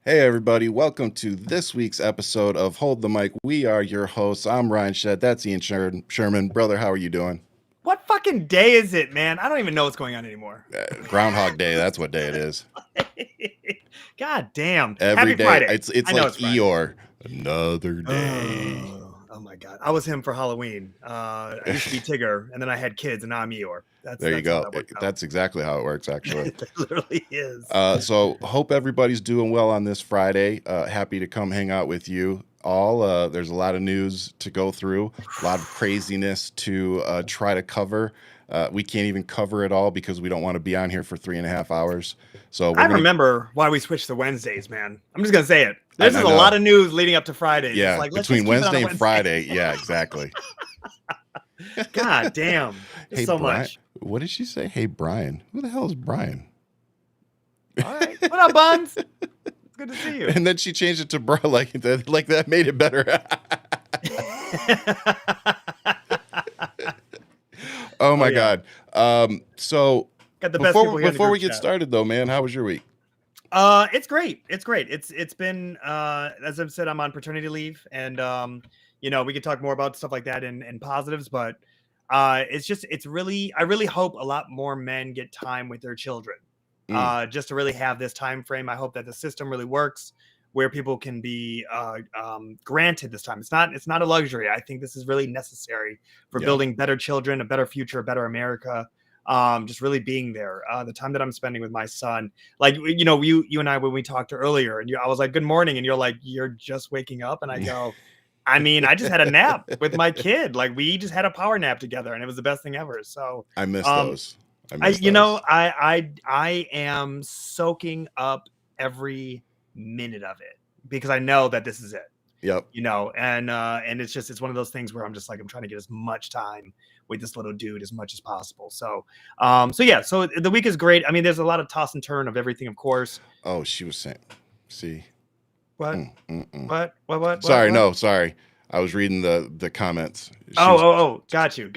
Hey everybody, welcome to this week's episode of Hold the Mic. We are your hosts. I'm Ryan Shead. That's Ian Sherman. Brother, how are you doing? What fucking day is it, man? I don't even know what's going on anymore. Groundhog Day, that's what day it is. God damn. Every Happy day. Friday. It's I know like it's Friday. Eeyore. Another day. Oh my God. I was him for Halloween. I used to be Tigger, and then I had kids, and now I'm Eeyore. There you That's how go. that works out. That's exactly how it works, actually. It literally is. So hope everybody's doing well on this Friday. Happy to come hang out with you all. There's a lot of news to go through, a lot of craziness to try to cover. We can't even cover it all because we don't want to be on here for 3.5 hours. So I remember why we switched to Wednesdays, man. I'm just gonna say it. This is I a know. lot of news leading up to Friday. Yeah, It's like, let's between just keep it on Wednesday a and Friday. Yeah, exactly. God damn. Hey, So Brian, much. what did she say? Hey, Brian. Who the hell is Brian? All right. What up, Buns? It's good to see you. And then she changed it to bro, like that made it better. Oh my yeah. God. So Got the best people here in the before we group get chat. started though, man, how was your week? It's great. It's great. It's been as I've said, I'm on paternity leave, and we could talk more about stuff like that and positives, but it's really, I really hope a lot more men get time with their children. Just to really have this time frame. I hope that the system really works where people can be granted this time. It's not a luxury. I think this is really necessary for building better children, a better future, a better America. Just really being there. The time that I'm spending with my son, like you and I, when we talked earlier, and I was like, "Good morning," and you're like, "You're just waking up," and I go, "I mean, I just had a nap with my kid. Like we just had a power nap together, and it was the best thing ever." So I miss those. I am soaking up every minute of it because I know that this is it. Yep. And it's one of those things where I'm just like, I'm trying to get as much time with this little dude as much as possible. So the week is great. I mean, there's a lot of toss and turn of everything, of course. Oh, she was saying, see. What? Sorry, what? no, sorry. I was reading the comments. Got you.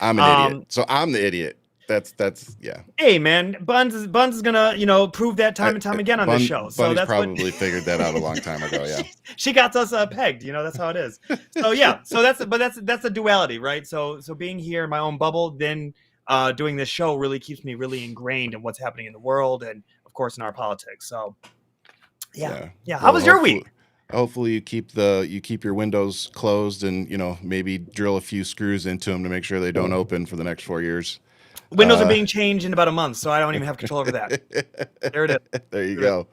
I'm an idiot. So I'm the idiot. That's yeah. Hey man, Buns is gonna prove that time and time again on this show. So that's probably figured that out a long time ago. Yeah, she got us pegged. That's how it is. So yeah, so that's a duality, right? So being here in my own bubble, then doing this show really keeps me really ingrained in what's happening in the world and of course in our politics. So yeah. Well, how was your week? Hopefully you keep your windows closed and maybe drill a few screws into them to make sure they don't open for the next 4 years. Windows are being changed in about a month, so I don't even have control over that. There it is. There you go.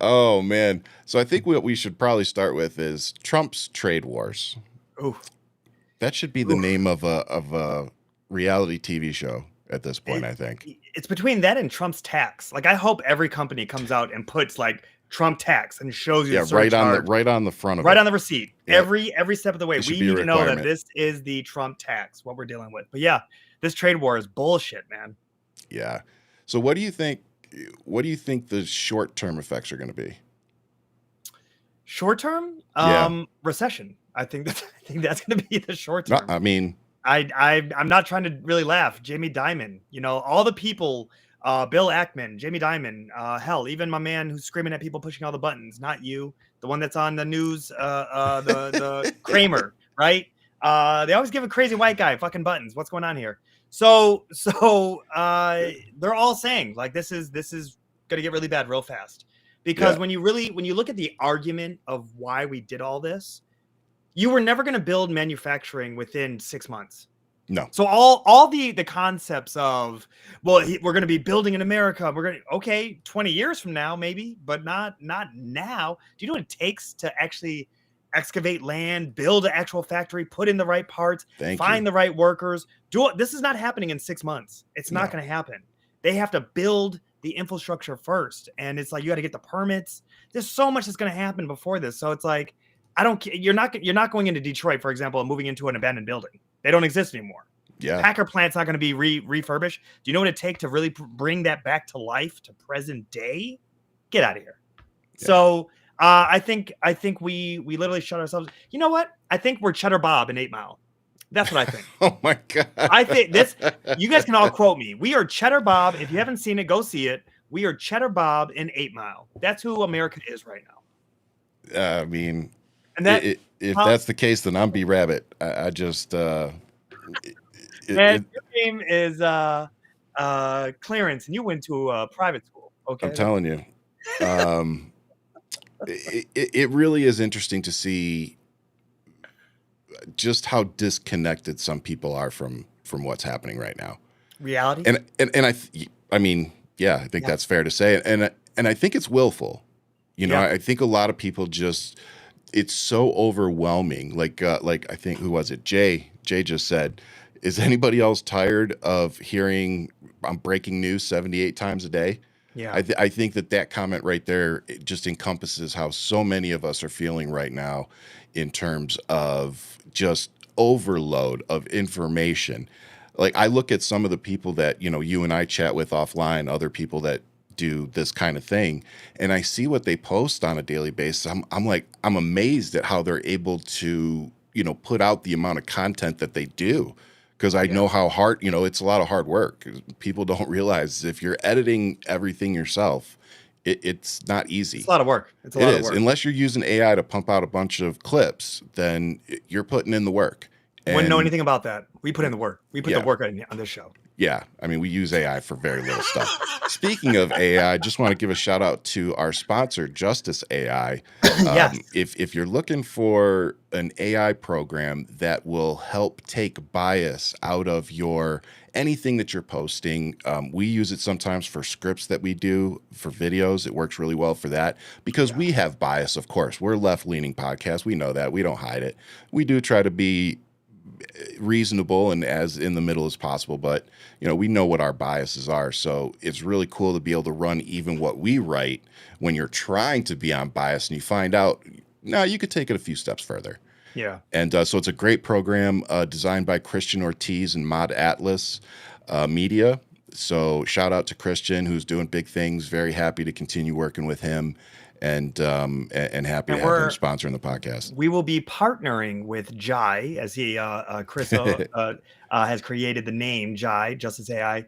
Oh man. So I think what we should probably start with is Trump's trade wars. Ooh. That should be the name of a reality TV show at this point, I think. It's between that and Trump's tax. Like I hope every company comes out and puts like Trump tax and shows you right on the front of it. Right on the receipt. Yep. Every step of the way. We need to know that this is the Trump tax, what we're dealing with. But yeah, this trade war is bullshit, man. Yeah. So what do you think the short-term effects are going to be? Short-term? Recession. I think that's going to be the short term. No, I mean, I'm not trying to really laugh. Jamie Dimon, all the people, Bill Ackman, Jamie Dimon, hell, even my man who's screaming at people pushing all the buttons, not you, the one that's on the news, the Kramer, right? They always give a crazy white guy fucking buttons. What's going on here? So they're all saying like this is going to get really bad real fast because when you look at the argument of why we did all this, you were never going to build manufacturing within 6 months. No. So all the concepts of, well, we're going to be building in America. We're going to, okay, 20 years from now, maybe, but not now. Do you know what it takes to actually excavate land, build an actual factory, put in the right parts, find the right workers? This is not happening in 6 months. It's not going to happen. They have to build the infrastructure first. And it's like, you got to get the permits. There's so much that's going to happen before this. So it's like, you're not going into Detroit, for example, and moving into an abandoned building. They don't exist anymore. Yeah. Packer plant's not going to be refurbished. Do you know what it takes to really bring that back to life, to present day? Get out of here. Yeah. So I think we literally shut ourselves. You know what? I think we're Cheddar Bob in 8 Mile. That's what I think. Oh my God. I think this, you guys can all quote me. We are Cheddar Bob. If you haven't seen it, go see it. We are Cheddar Bob and 8 Mile. That's who America is right now. I mean, And that, if huh? that's the case, then I'm B Rabbit. I just it, And it, your name is Clarence, and you went to a private school. I'm Okay. telling you, um, it really is interesting to see just how disconnected some people are from what's happening right now. Reality. And I mean, yeah, I think Yeah. that's fair to say. And I think it's willful. You know, Yeah. I think a lot of people just it's so overwhelming. Like I think who was it? Jay just said, "Is anybody else tired of hearing I'm breaking news 78 times a day?" Yeah. I think that comment right there it just encompasses how so many of us are feeling right now in terms of just overload of information. Like I look at some of the people that, you know, you and I chat with offline, other people that do this kind of thing, and I see what they post on a daily basis. I'm like, I'm amazed at how they're able to, you know, put out the amount of content that they do. Because I Yeah. know how hard, you know, it's a lot of hard work. People don't realize if you're editing everything yourself, it's not It's easy. a lot of work. It's a It lot of is. work. Unless you're using AI to pump out a bunch of clips, then you're putting in the work. Wouldn't know And anything about that. We put in the work. We put the yeah, work on this show. yeah. I mean, we use AI for very little stuff. Speaking of AI, I just want to give a shout out to our sponsor, Justice AI. Yes. If you're looking for an AI program that will help take bias out of your anything that you're posting, we use it sometimes for scripts that we do for videos. It works really well for that because Yeah. we have bias, of course. We're a left-leaning podcast. We know that. We don't hide it. We do try to be reasonable and as in the middle as possible, but you know we know what our biases are, so it's really cool to be able to run even what we write when you're trying to be unbiased and you find out no, you could take it a few steps further. Yeah. And so it's a great program designed by Christian Ortiz and Mod Atlas Media. So shout out to Christian, who's doing big things. Very happy to continue working with him, and happy And to have him sponsoring the podcast. we will be partnering with Jai as he Chris has created the name Jai Justice AI.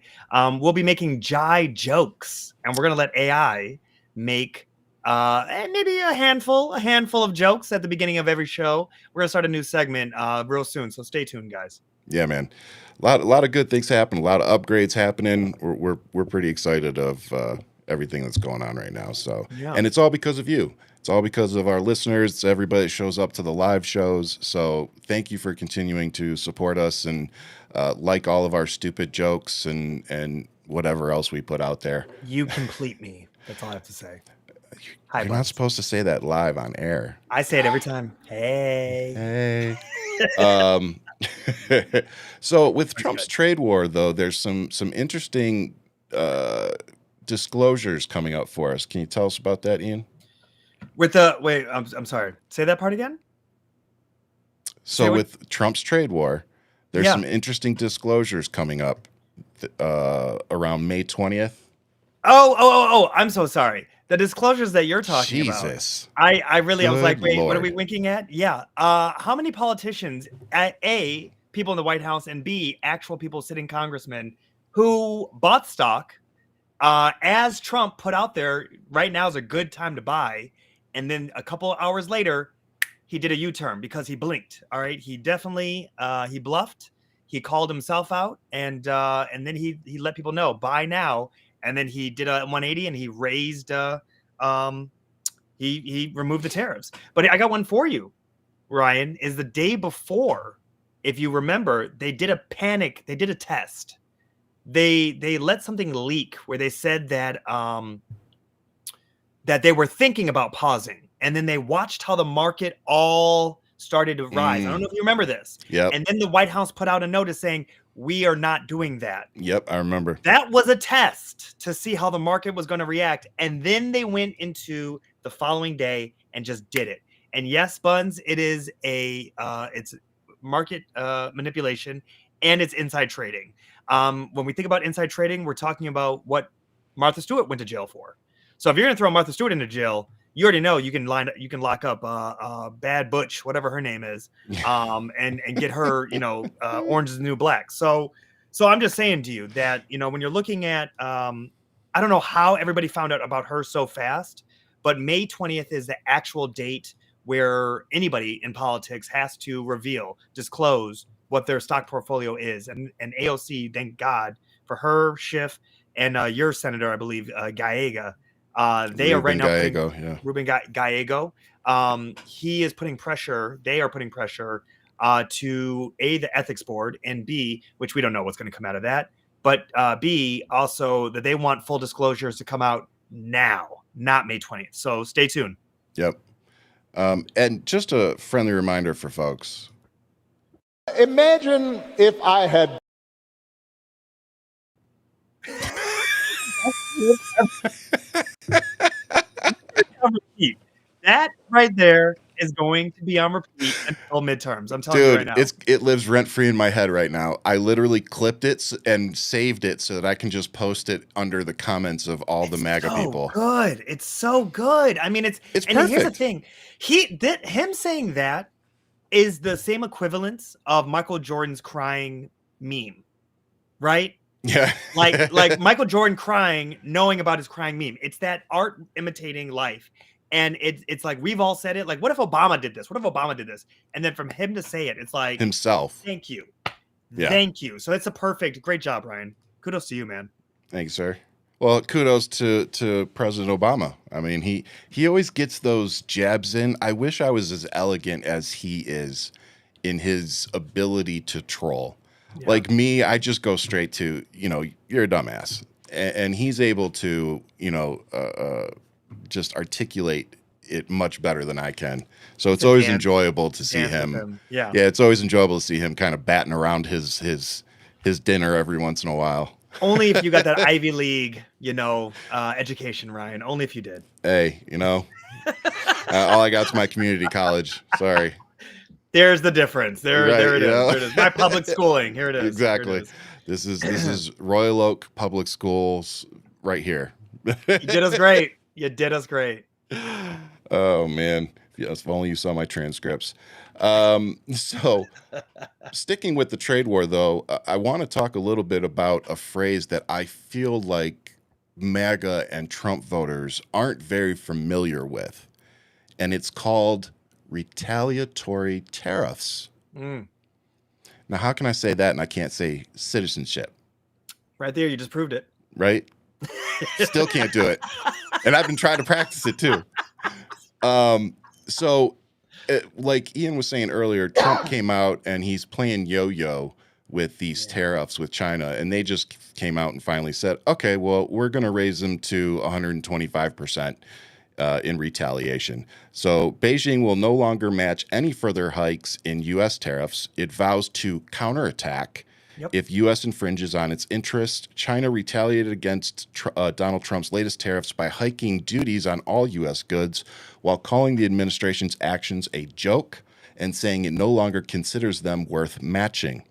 We'll be making Jai jokes, and we're gonna let AI make and maybe a handful of jokes at the beginning of every show. We're gonna start a new segment real soon, so stay tuned, guys. Yeah, man. A lot of good things happening. A lot of upgrades happening. We're pretty excited of everything that's going on right now. So, Yeah. and it's all because of you. It's all because of our listeners. It's everybody that shows up to the live shows. So, thank you for continuing to support us and like all of our stupid jokes and whatever else we put out there. You complete me. That's all I have to say. Hi, You're not buds. supposed to say that live on air. I say it every time. Hey. Hey. Um, so with That's Trump's good. trade war, though, there's some interesting disclosures coming up for us. Can you tell us about that, Ian? With the wait, I'm sorry. Say that part again. Say So what? with Trump's trade war, there's Yeah. some interesting disclosures coming up around May 20th. Oh! I'm so sorry. The disclosures that you're talking about. Jesus. I really I was like, Good wait, what are we Lord. winking at? Yeah. How many politicians, A, people in the White House, and B, actual people sitting congressmen who bought stock as Trump put out there, right now is a good time to buy, and then a couple of hours later, he did a U-turn because he blinked. All right, he definitely he bluffed. He called himself out, and then he let people know buy now. And then he did a 180 and he raised um he removed the tariffs. But I got one for you, Ryan. Is the day before, if you remember, they did a panic. They did a test. They let something leak where they said that they were thinking about pausing, and then they watched how the market all started to rise. I don't know if you remember this. Yep. And then the White House put out a notice saying, we are not doing that. Yep, I remember. That was a test to see how the market was going to react. And then they went into the following day and just did it. And yes, Buns, it is it's market manipulation and it's inside trading. When we think about inside trading, we're talking about what Martha Stewart went to jail for. So if you're going to throw Martha Stewart into jail, you already know you can lock up Bad Butch, whatever her name is, and get her, Orange is the New Black. So I'm just saying to you that when you're looking at, I don't know how everybody found out about her so fast, but May 20th is the actual date where anybody in politics has to disclose what their stock portfolio is. And AOC, thank God for her, Schiff, and your senator, I believe, Gallega. They are right Ruben now putting Gallego, yeah. Ruben Gallego. He is putting pressure. They are putting pressure to A, the ethics board, and B, which we don't know what's going to come out of that, but B, also that they want full disclosures to come out now, not May 20th. So stay tuned. Yep. And just a friendly reminder for folks. Imagine if I had. That right there is going to be on repeat until midterms. I'm telling you right Dude, now. it lives rent free in my head right now. I literally clipped it and saved it so that I can just post it under the comments of all the MAGA people. Good. It's so good. I mean, it's and perfect. here's the thing. Him saying that is the same equivalence of Michael Jordan's crying meme, right? Yeah. like Michael Jordan crying, knowing about his crying meme. It's that art imitating life. And it's like, we've all said it. Like, what if Obama did this? What if Obama did this? And then from him to say it, it's like himself. Thank you. Yeah. Thank you. So it's great job, Ryan. Kudos to you, man. Thanks, sir. Well, kudos to President Obama. I mean, he always gets those jabs in. I wish I was as elegant as he is in his ability to troll. Yeah. Like me, I just go straight to, you're a dumbass. And he's able to, just articulate it much better than I can. So it's always enjoyable to see him. Yeah. Yeah, it's always enjoyable to see him kind of batting around his dinner every once in a while. Only if you got that Ivy League, education, Ryan. Only if you did. Hey, all I got's my community college. Sorry. There's the difference. There it is. My public schooling. Here it is. Exactly. This is Royal Oak Public Schools right here. You did us great. You did us great. Oh man. Yes, if only you saw my transcripts. So sticking with the trade war though, I want to talk a little bit about a phrase that I feel like MAGA and Trump voters aren't very familiar with. And it's called retaliatory tariffs. Now, how can I say that and I can't say citizenship? Right there, you just proved it. Right? Still can't do it. And I've been trying to practice it too. So like Ian was saying earlier, Trump came out and he's playing yo-yo with these tariffs with China. And they just came out and finally said, okay, well, we're going to raise them to 125% in retaliation. So Beijing will no longer match any further hikes in U.S. tariffs. It vows to counterattack. Yep. If U.S. infringes on its interests. China retaliated against Donald Trump's latest tariffs by hiking duties on all U.S. goods while calling the administration's actions a joke and saying it no longer considers them worth matching.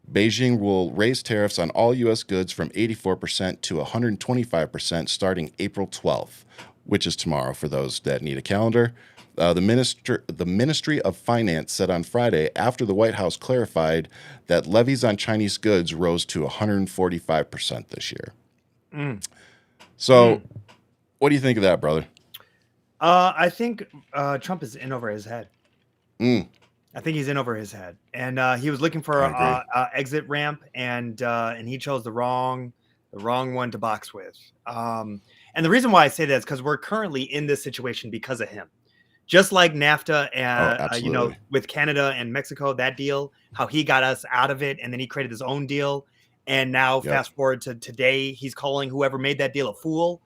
Beijing will raise tariffs on all U.S. goods from 84% to 125% starting April 12th, which is tomorrow for those that need a calendar. The Ministry of Finance said on Friday, after the White House clarified that levies on Chinese goods rose to 145% this year. So, what do you think of that, brother? I think Trump is in over his head. I think he's in over his head, and he was looking for a exit ramp, and he chose the wrong one to box with. And the reason why I say that is because we're currently in this situation because of him. Just like NAFTA and with Canada and Mexico, that deal, how he got us out of it, and then he created his own deal. And now fast forward to today, he's calling whoever made that deal a fool.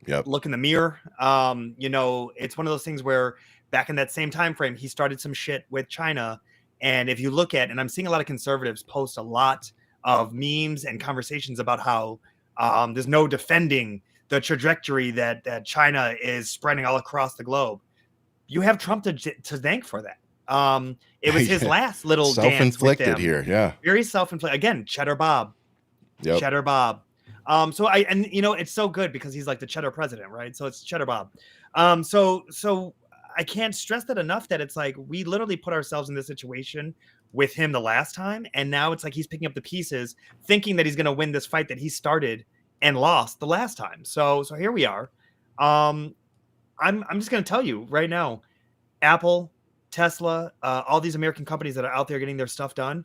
Look in the mirror. It's one of those things where back in that same time frame, he started some shit with China. And if you look at, and I'm seeing a lot of conservatives post a lot of memes and conversations about how there's no defending the trajectory that China is spreading all across the globe. You have Trump to thank for that. It was his last little self-inflicted dance with them. Here, yeah, very self-inflicted. Again, Cheddar Bob, Cheddar Bob. It's so good because he's like the Cheddar president, right? So it's Cheddar Bob. So I can't stress that enough. That it's like we literally put ourselves in this situation with him the last time, and now it's like he's picking up the pieces, thinking that he's going to win this fight that he started and lost the last time. So here we are. Um, I'm just gonna tell you right now, Apple, Tesla, all these American companies that are out there getting their stuff done,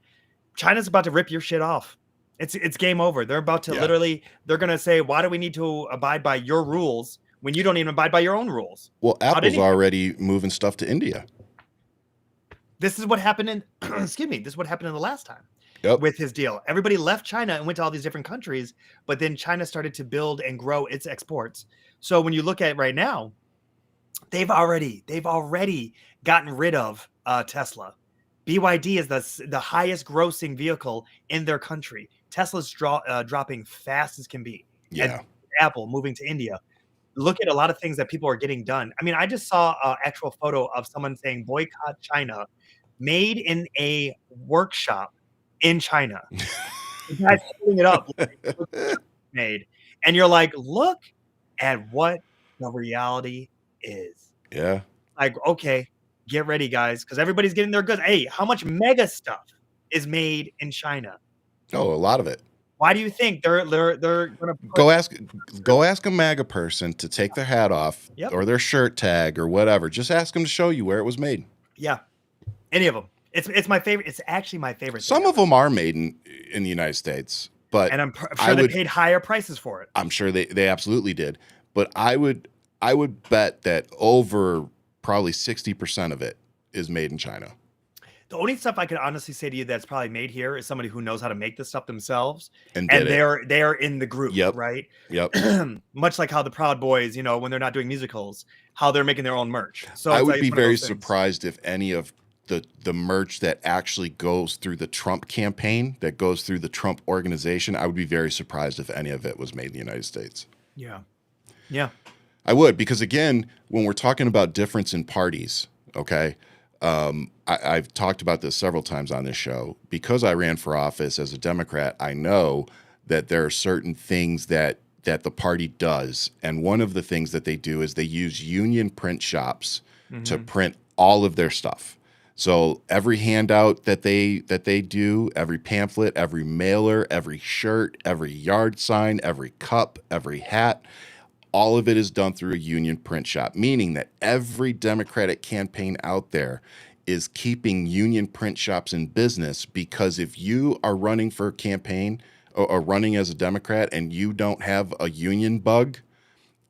China's about to rip your shit off. It's game over. They're about to Yeah. literally, they're gonna say, why do we need to abide by your rules when you don't even abide by your own rules? Well, About Apple's anything. already moving stuff to India. This is what happened in excuse me, this is what happened in the last time Yep. with his deal. Everybody left China and went to all these different countries, but then China started to build and grow its exports. So when you look at it right now, they've already gotten rid of Tesla. BYD is the highest grossing vehicle in their country. Tesla's dropping fast as can be. And Yeah. Apple moving to India. Look at a lot of things that people are getting done. I mean, I just saw an actual photo of someone saying boycott China, made in a workshop in China. The guy's holding it up like, "Look what China made." And you're like, look at what the reality is. Yeah. Like, okay, get ready, guys, because everybody's getting their goods. Hey, how much mega stuff is made in China? Oh, a lot of it. Why do you think they're gonna put Go ask a MAGA person to take their hat off Yep. or their shirt tag or whatever. Just ask them to show you where it was made. Yeah. Any of them. It's my favorite. It's actually my favorite. Some of them are made in the United States, but and I'm sure they paid higher prices for it. I'm sure they absolutely did. But I would bet that over probably 60% of it is made in China. The only stuff I could honestly say to you that's probably made here is somebody who knows how to make this stuff themselves, And they're in the group, Yep. right? Yep. Much like how the Proud Boys, when they're not doing musicals, how they're making their own merch. So I it's would like, be it's one of very those things. surprised if any of the merch that actually goes through the Trump campaign, that goes through the Trump organization, I would be very surprised if any of it was made in the United States. Yeah. Yeah. I would, because again, when we're talking about difference in parties, okay, I've talked about this several times on this show. Because I ran for office as a Democrat, I know that there are certain things that the party does, and one of the things that they do is they use union print shops to print all of their stuff. So every handout that they do, every pamphlet, every mailer, every shirt, every yard sign, every cup, every hat, all of it is done through a union print shop, meaning that every Democratic campaign out there is keeping union print shops in business, because if you are running for a campaign or running as a Democrat and you don't have a union bug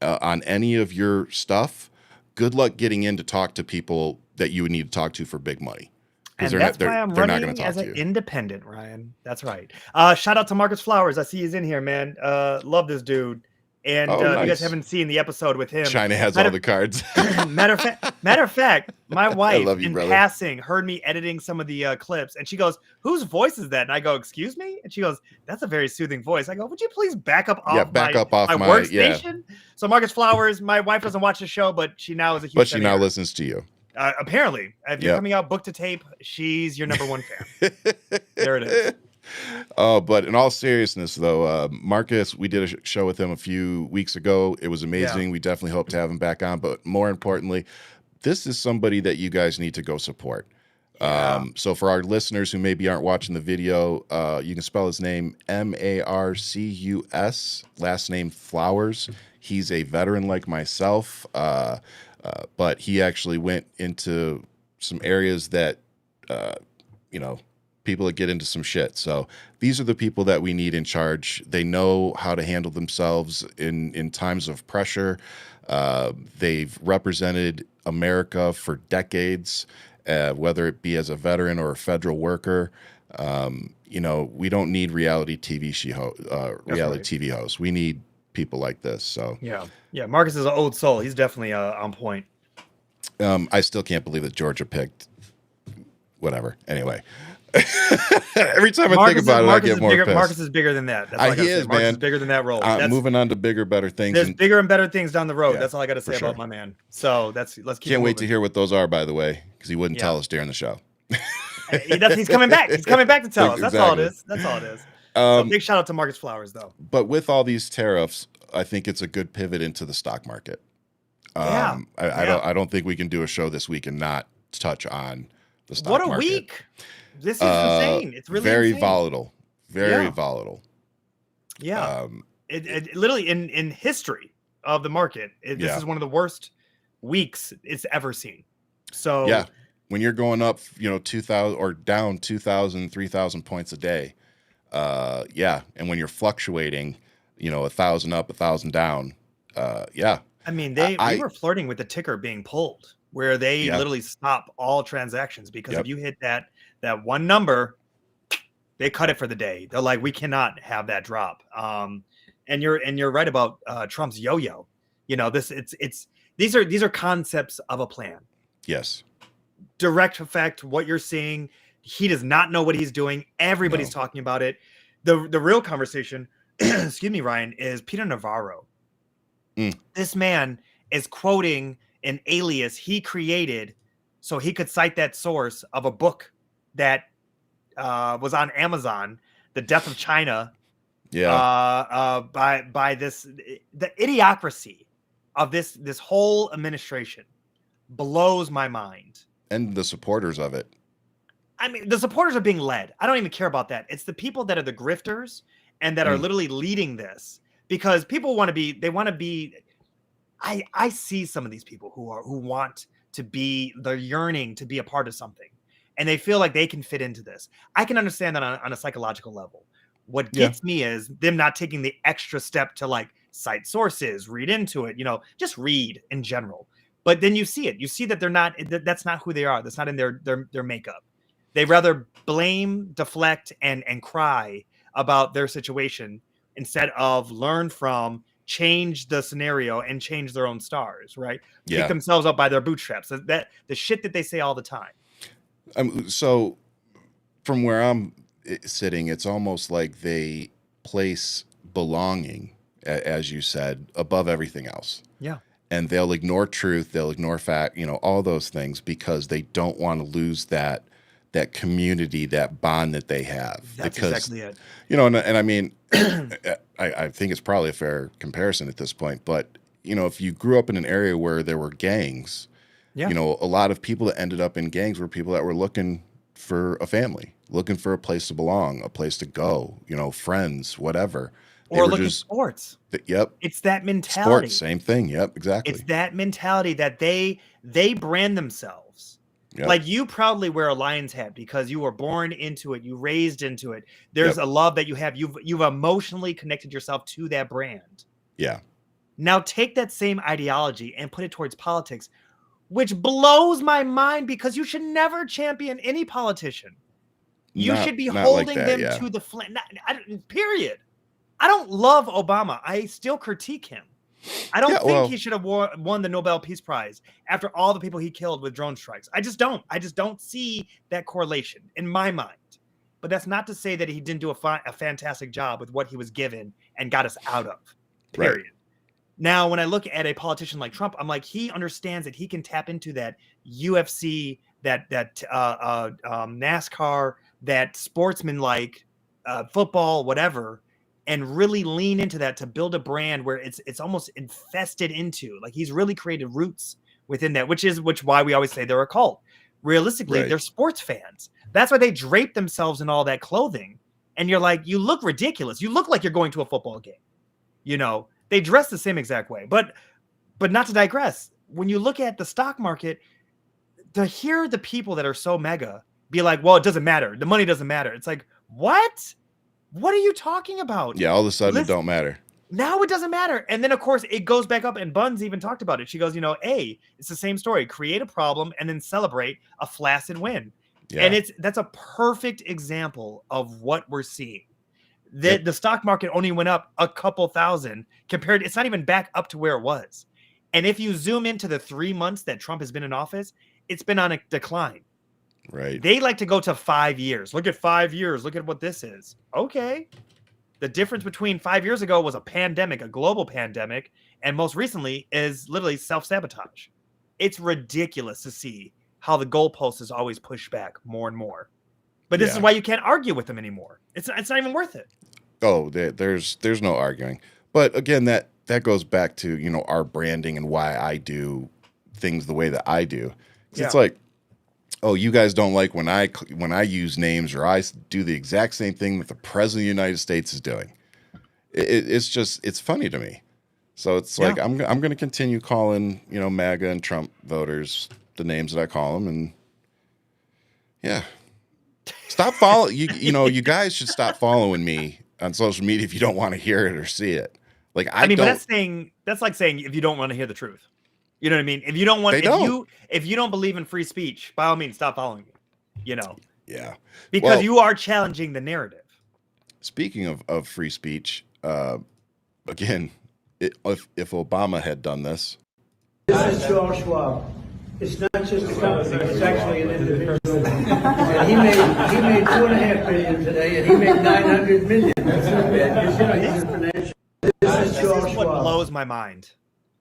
on any of your stuff, good luck getting in to talk to people that you would need to talk to for big money. And They're that's not, why I'm they're not going running to talk as to an you. independent, Ryan. That's right. Shout out to Marcus Flowers. I see he's in here, man. Love this dude. And Oh, if you guys nice. haven't seen the episode with him, China has all the cards. matter of fact, my wife love you, in brother. passing heard me editing some of the clips, and she goes, "Whose voice is that?" And I go, "Excuse me?" And she goes, "That's a very soothing voice." I go, "Would you please back up off back my, up off my my workstation?" So Marcus Flowers, my wife doesn't watch the show, but she now is a huge But she fan now of yours. listens to you. Apparently, if you're Yep. coming out book to tape, she's your number one fan. There it is. Oh, but in all seriousness, though, Marcus, we did a show with him a few weeks ago. It was amazing. We definitely hope to have him back on. But more importantly, this is somebody that you guys need to go support. Yeah. So for our listeners who maybe aren't watching the video, you can spell his name Marcus, last name Flowers. He's a veteran like myself, but he actually went into some areas that, people that get into some shit. So these are the people that we need in charge. They know how to handle themselves in times of pressure. They've represented America for decades, whether it be as a veteran or a federal worker. We don't need reality TV hosts. We need people like this. So yeah. Marcus is an old soul. He's definitely on point. I still can't believe that Georgia picked whatever. Anyway. Every time I think about it, I get more pissed. Marcus is bigger than that. That's all I gotta He say. is, Marcus man. is bigger than that role. Moving on to bigger, better things. There's bigger and better things down the road. Yeah, That's all I got to say for about sure. my man. So let's keep. Can't wait to moving. hear what those are, by the way, because he wouldn't tell us during the show. He's coming back. He's coming back to tell us. That's all it Exactly. is. That's all it is. So big shout out to Marcus Flowers, though. But with all these tariffs, I think it's a good pivot into the stock market. I don't think we can do a show this week and not touch on the stock market. What a week! This is insane. It's really very insane. volatile. Very Yeah. volatile. Yeah. It literally in history of the market, this Yeah. is one of the worst weeks it's ever seen. Yeah. So When you're going up, 2,000 or down 2,000, 3,000 points a day. Yeah. And when you're fluctuating, 1,000 up, 1,000 down. Yeah. I mean, we I were flirting with the ticker being pulled, where they yeah. literally stop all transactions because if Yep. you hit that one number, they cut it for the day. They're like, we cannot have that drop. And you're right about Trump's yo-yo. This it's these are concepts of a plan. Yes. Direct effect. What you're seeing, he does not know what he's doing. Everybody's No. talking about it. The real conversation, excuse me, Ryan, is Peter Navarro. Mm. This man is quoting an alias he created so he could cite that source of a book that was on Amazon, The Death of China, Yeah. by the idiocracy of this whole administration blows my mind. And the supporters of it. I mean, the supporters are being led. I don't even care about that. It's the people that are the grifters and that are literally leading this, because people want to be. They want to be. I see some of these people who want to be. They're yearning to be a part of something, and they feel like they can fit into this. I can understand that on a psychological level. What Yeah. gets me is them not taking the extra step to like cite sources, read into it, just read in general. But then you see it. You see that they're not. That's not who they are. That's not in their makeup. They rather blame, deflect, and cry about their situation instead of learn from, change the scenario, and change their own stars. Right? Pick Yeah. themselves up by their bootstraps. That the shit that they say all the time. So from where I'm sitting, it's almost like they place belonging, as you said, above everything else. Yeah. And they'll ignore truth, they'll ignore fact, all those things because they don't want to lose that community, that bond that they have. That's because, exactly it. and I mean, I think it's probably a fair comparison at this point, but if you grew up in an area where there were gangs, Yeah. a lot of people that ended up in gangs were people that were looking for a family, looking for a place to belong, a place to go, friends, whatever. They Or were look at just, sports. yep. It's that mentality. Sports, same thing. Yep, It's exactly. that mentality that they brand themselves. Yep. Like you proudly wear a Lions hat because you were born into it, you raised into it. There's Yep. a love that you have. You've emotionally connected yourself to that brand. Yeah. Now take that same ideology and put it towards politics, which blows my mind because you should never champion any politician. You should be Not like holding that, them yeah. to the flame. Period. I don't love Obama. I still critique him. I don't think he should have won the Nobel Peace Prize after all the people he killed with drone strikes. I just don't. I just don't see that correlation in my mind. But that's not to say that he didn't do a fantastic job with what he was given and got us out of. Period. Right. Now, when I look at a politician like Trump, I'm like, he understands that he can tap into that UFC, that NASCAR, that sportsman-like football, whatever, and really lean into that to build a brand where it's almost infested into. Like he's really created roots within that, which why we always say they're a cult. Realistically, Right. they're sports fans. That's why they drape themselves in all that clothing. And you're like, you look ridiculous. You look like you're going to a football game. They dress the same exact way. But not to digress, when you look at the stock market, to hear the people that are so mega be like, well, it doesn't matter. The money doesn't matter. It's like, what? What are you talking about? Yeah, all of a sudden it don't matter. Now it doesn't matter. And then, of course, it goes back up, and Buns even talked about it. She goes, it's the same story. Create a problem and then celebrate a flaccid win. Yeah. And that's a perfect example of what we're seeing. The stock market only went up a couple thousand compared. It's not even back up to where it was. And if you zoom into the 3 months that Trump has been in office, it's been on a decline. Right. They like to go to 5 years. Look at 5 years. Look at what this is. Okay. The difference between 5 years ago was a pandemic, a global pandemic, and most recently is literally self-sabotage. It's ridiculous to see how the goalpost is always pushed back more and more. But this is why you can't argue with them anymore. It's not even worth it. Oh, there's no arguing. But again, that goes back to, our branding and why I do things the way that I do. 'Cause it's like, oh, you guys don't like when I use names or I do the exact same thing that the president of the United States is doing. it's funny to me. So it's Yeah. like I'm going to continue calling, MAGA and Trump voters the names that I call them, and yeah, stop follow you guys should stop following me on social media if you don't want to hear it or see it. Like I I mean, but don't. that's like saying if you don't want to hear the truth. You know what I mean? If you don't want They don't. if you don't believe in free speech, by all means stop following me. Yeah. Because Well, you are challenging the narrative. speaking of free speech, again, if Obama had done this. This is Charles Schwab. It's not just a company, it's actually an individual. And he made $2.5 billion today, and he made $900 million. That's not bad. He's a financial. This is Charles Schwab. What blows my mind.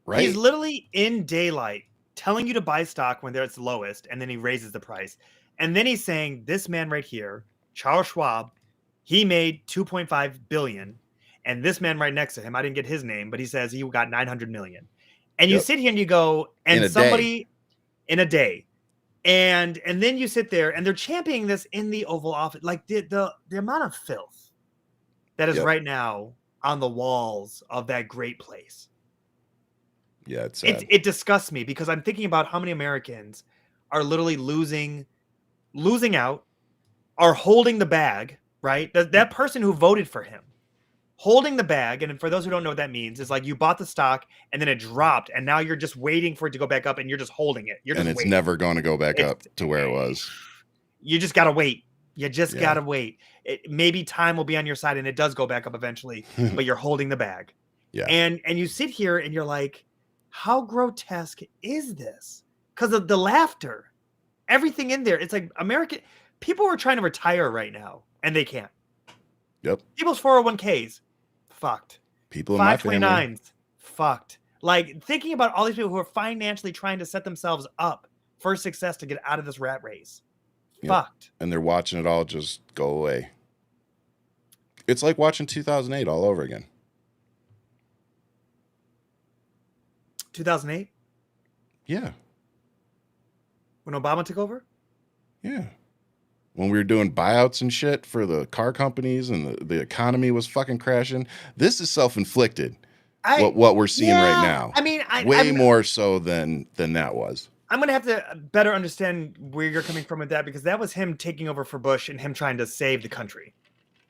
Right. He's literally in daylight telling you to buy stock when they're its lowest, and then he raises the price. And then he's saying, this man right here, Charles Schwab, he made $2.5 billion. And this man right next to him, I didn't get his name, but he says he got $900 million. And you sit here and you go, and somebody in a day. And then you sit there and they're championing this in the Oval Office. Like the amount of filth that is right now on the walls of that great place. Yeah, it's sad. It disgusts me because I'm thinking about how many Americans are literally losing out, are holding the bag, right? That person who voted for him, holding the bag. And for those who don't know what that means, is like you bought the stock and then it dropped, and now you're just waiting for it to go back up, and you're just holding it. And it's never going to go back up to where it was. You just got to wait. You just got to wait. Maybe time will be on your side and it does go back up eventually, but you're holding the bag. Yeah. And you sit here and you're like, how grotesque is this? Because of the laughter, everything in there. It's like American people are trying to retire right now and they can't. Yep. People's 401ks, fucked. People in my family, 529s, fucked. Like thinking about all these people who are financially trying to set themselves up for success to get out of this rat race. Fucked. And they're watching it all just go away. It's like watching 2008 all over again. 2008? Yeah. When Obama took over? Yeah. When we were doing buyouts and shit for the car companies and the economy was fucking crashing. This is self-inflicted. What we're seeing right now. I mean, way more so than that was. I'm going to have to better understand where you're coming from with that, because that was him taking over for Bush and him trying to save the country.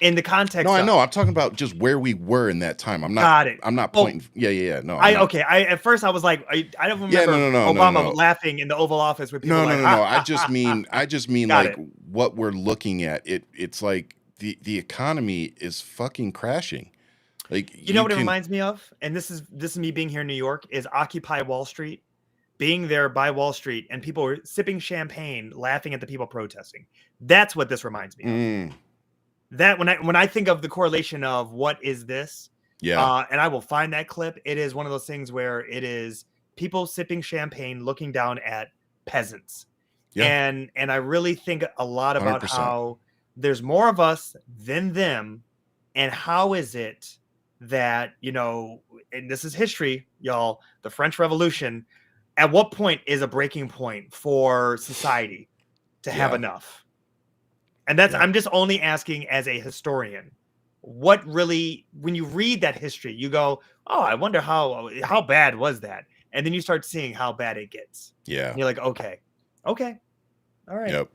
In the context No, I know. I'm talking about just where we were in that time. I'm not. Got it. I'm not pointing. Yeah. No. At first I was like, I don't remember Obama laughing in the Oval Office with people. No. I just mean like what we're looking at. It's like the economy is fucking crashing. Like you know what it reminds me of, and this is me being here in New York, is Occupy Wall Street. Being there by Wall Street and people were sipping champagne, laughing at the people protesting. That's what this reminds me of. That when I think of the correlation of what is this, and I will find that clip. It is one of those things where it is people sipping champagne, looking down at peasants, and I really think a lot about 100%. How there's more of us than them, and how is it that and this is history, y'all. The French Revolution. At what point is a breaking point for society to have enough? And that's, I'm just only asking as a historian, what really, when you read that history, you go, oh, I wonder how bad was that? And then you start seeing how bad it gets. Yeah. And you're like, okay. All right. Yep.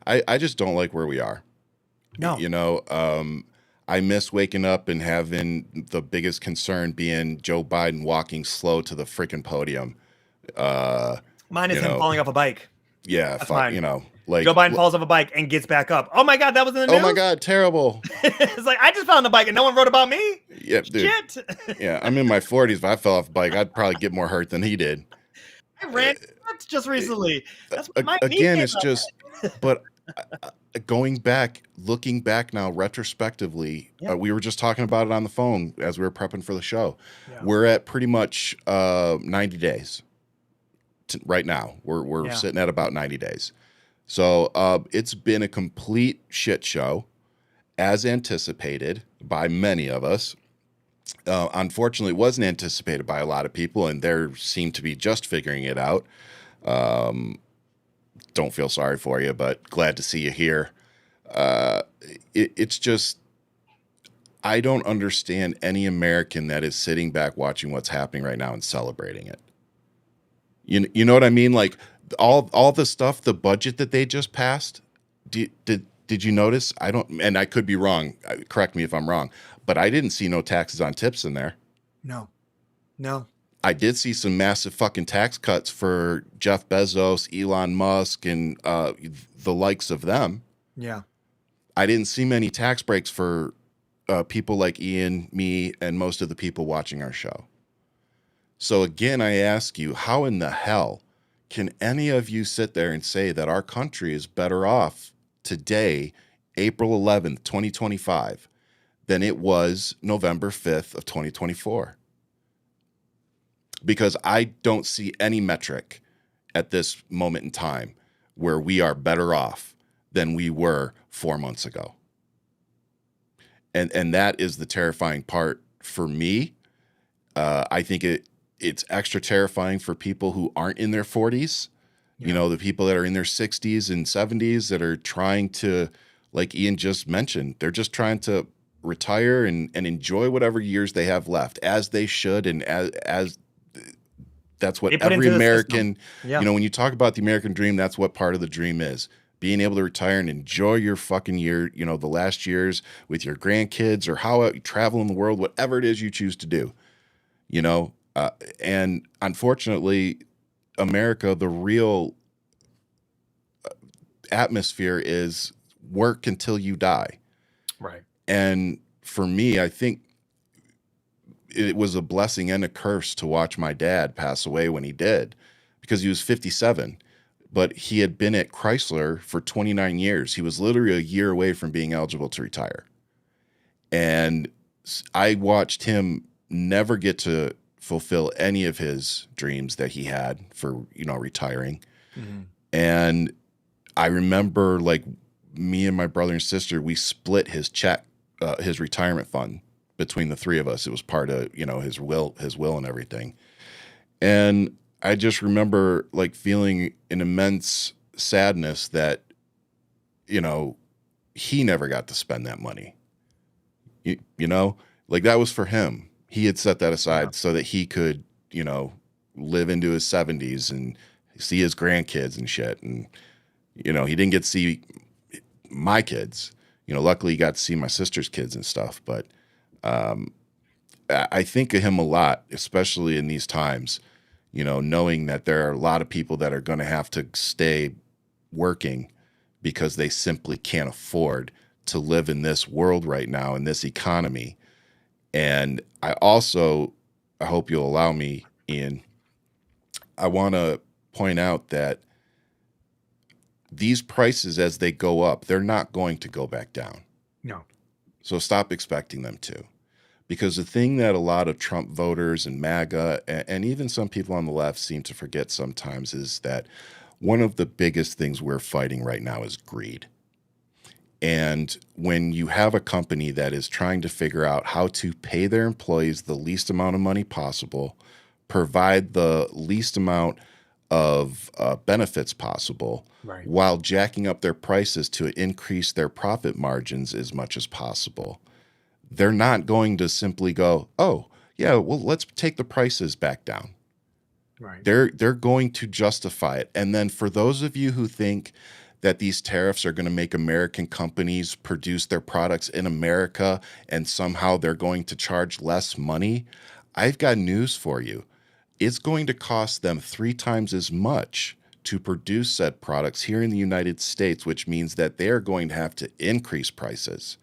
I just don't like where we are. No. I miss waking up and having the biggest concern being Joe Biden walking slow to the freaking podium. Mine is him falling off a bike. Yeah, like Joe Biden falls off a bike and gets back up. Oh my God, that was in the news. Oh my God, terrible. It's like I just fell on the bike and no one wrote about me. Yeah, dude. Shit. Yeah, I'm in my 40s. If I fell off a bike, I'd probably get more hurt than he did. I ran just recently. That's again, it's just, but looking back now retrospectively, we were just talking about it on the phone as we were prepping for the show. Yeah. We're at pretty much 90 days. Right now we're sitting at about 90 days. So it's been a complete shit show, as anticipated by many of us. Unfortunately, it wasn't anticipated by a lot of people, and they seem to be just figuring it out. Don't feel sorry for you, but glad to see you here. It's just, I don't understand any American that is sitting back watching what's happening right now and celebrating it. You know what I mean? Like all the stuff, the budget that they just passed. Did you notice? I don't, and I could be wrong. Correct me if I'm wrong, but I didn't see no taxes on tips in there. No, no. I did see some massive fucking tax cuts for Jeff Bezos, Elon Musk, and the likes of them. Yeah. I didn't see many tax breaks for people like Ian, me, and most of the people watching our show. So again, I ask you, how in the hell can any of you sit there and say that our country is better off today, April 11th, 2025, than it was November 5th of 2024? Because I don't see any metric at this moment in time where we are better off than we were 4 months ago. And that is the terrifying part for me. I think it's extra terrifying for people who aren't in their 40s. Yeah. You know, the people that are in their 60s and 70s that are trying to, like Ian just mentioned, they're just trying to retire and enjoy whatever years they have left, as they should, and as that's what every American, you know, when you talk about the American dream, that's what part of the dream is. Being able to retire and enjoy your fucking year, you know, the last years with your grandkids or how you travel in the world, whatever it is you choose to do, you know. And unfortunately, America, the real atmosphere is work until you die. Right. And for me, I think it was a blessing and a curse to watch my dad pass away when he did, because he was 57. But he had been at Chrysler for 29 years. He was literally a year away from being eligible to retire. And I watched him never get to fulfill any of his dreams that he had for, you know, retiring. Mm-hmm. And I remember, like, me and my brother and sister, we split his check, his retirement fund between the three of us. It was part of, you know, his will and everything. And I just remember, like, feeling an immense sadness that, you know, he never got to spend that money. You know, like, that was for him. He had set that aside so that he could, you know, live into his 70s and see his grandkids and shit. And, you know, he didn't get to see my kids. You know, luckily he got to see my sister's kids and stuff. But I think of him a lot, especially in these times. You know, knowing that there are a lot of people that are going to have to stay working because they simply can't afford to live in this world right now, in this economy. And I hope you'll allow me, Ian, I want to point out that these prices, as they go up, they're not going to go back down. No. So stop expecting them to. Because the thing that a lot of Trump voters and MAGA and even some people on the left seem to forget sometimes is that one of the biggest things we're fighting right now is greed. And when you have a company that is trying to figure out how to pay their employees the least amount of money possible, provide the least amount of benefits possible, right, while jacking up their prices to increase their profit margins as much as possible, they're not going to simply go, oh, yeah, well, let's take the prices back down. Right. They're going to justify it. And then for those of you who think that these tariffs are going to make American companies produce their products in America and somehow they're going to charge less money, I've got news for you. It's going to cost them 3 times as much to produce said products here in the United States, which means that they're going to have to increase prices.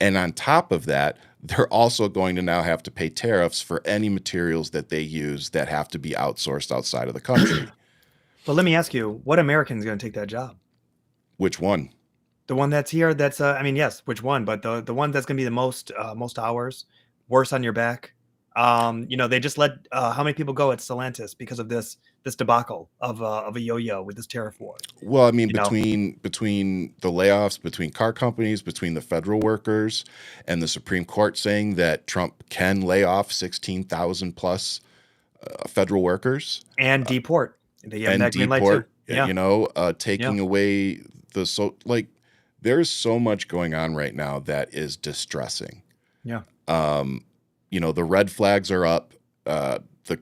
And on top of that, they're also going to now have to pay tariffs for any materials that they use that have to be outsourced outside of the country. But let me ask you, what American is going to take that job? Which one? The one that's here. That's I mean, yes, which one? But the one that's going to be the most hours, worse on your back. You know, they just let how many people go at Stellantis because of this debacle of a yo-yo with this tariff war. Well, I mean, between the layoffs, between car companies, between the federal workers, and the Supreme Court saying that Trump can lay off 16,000 plus federal workers and deport. They have that green light too. Yeah. You know, taking away there's so much going on right now that is distressing. Yeah. The red flags are up. The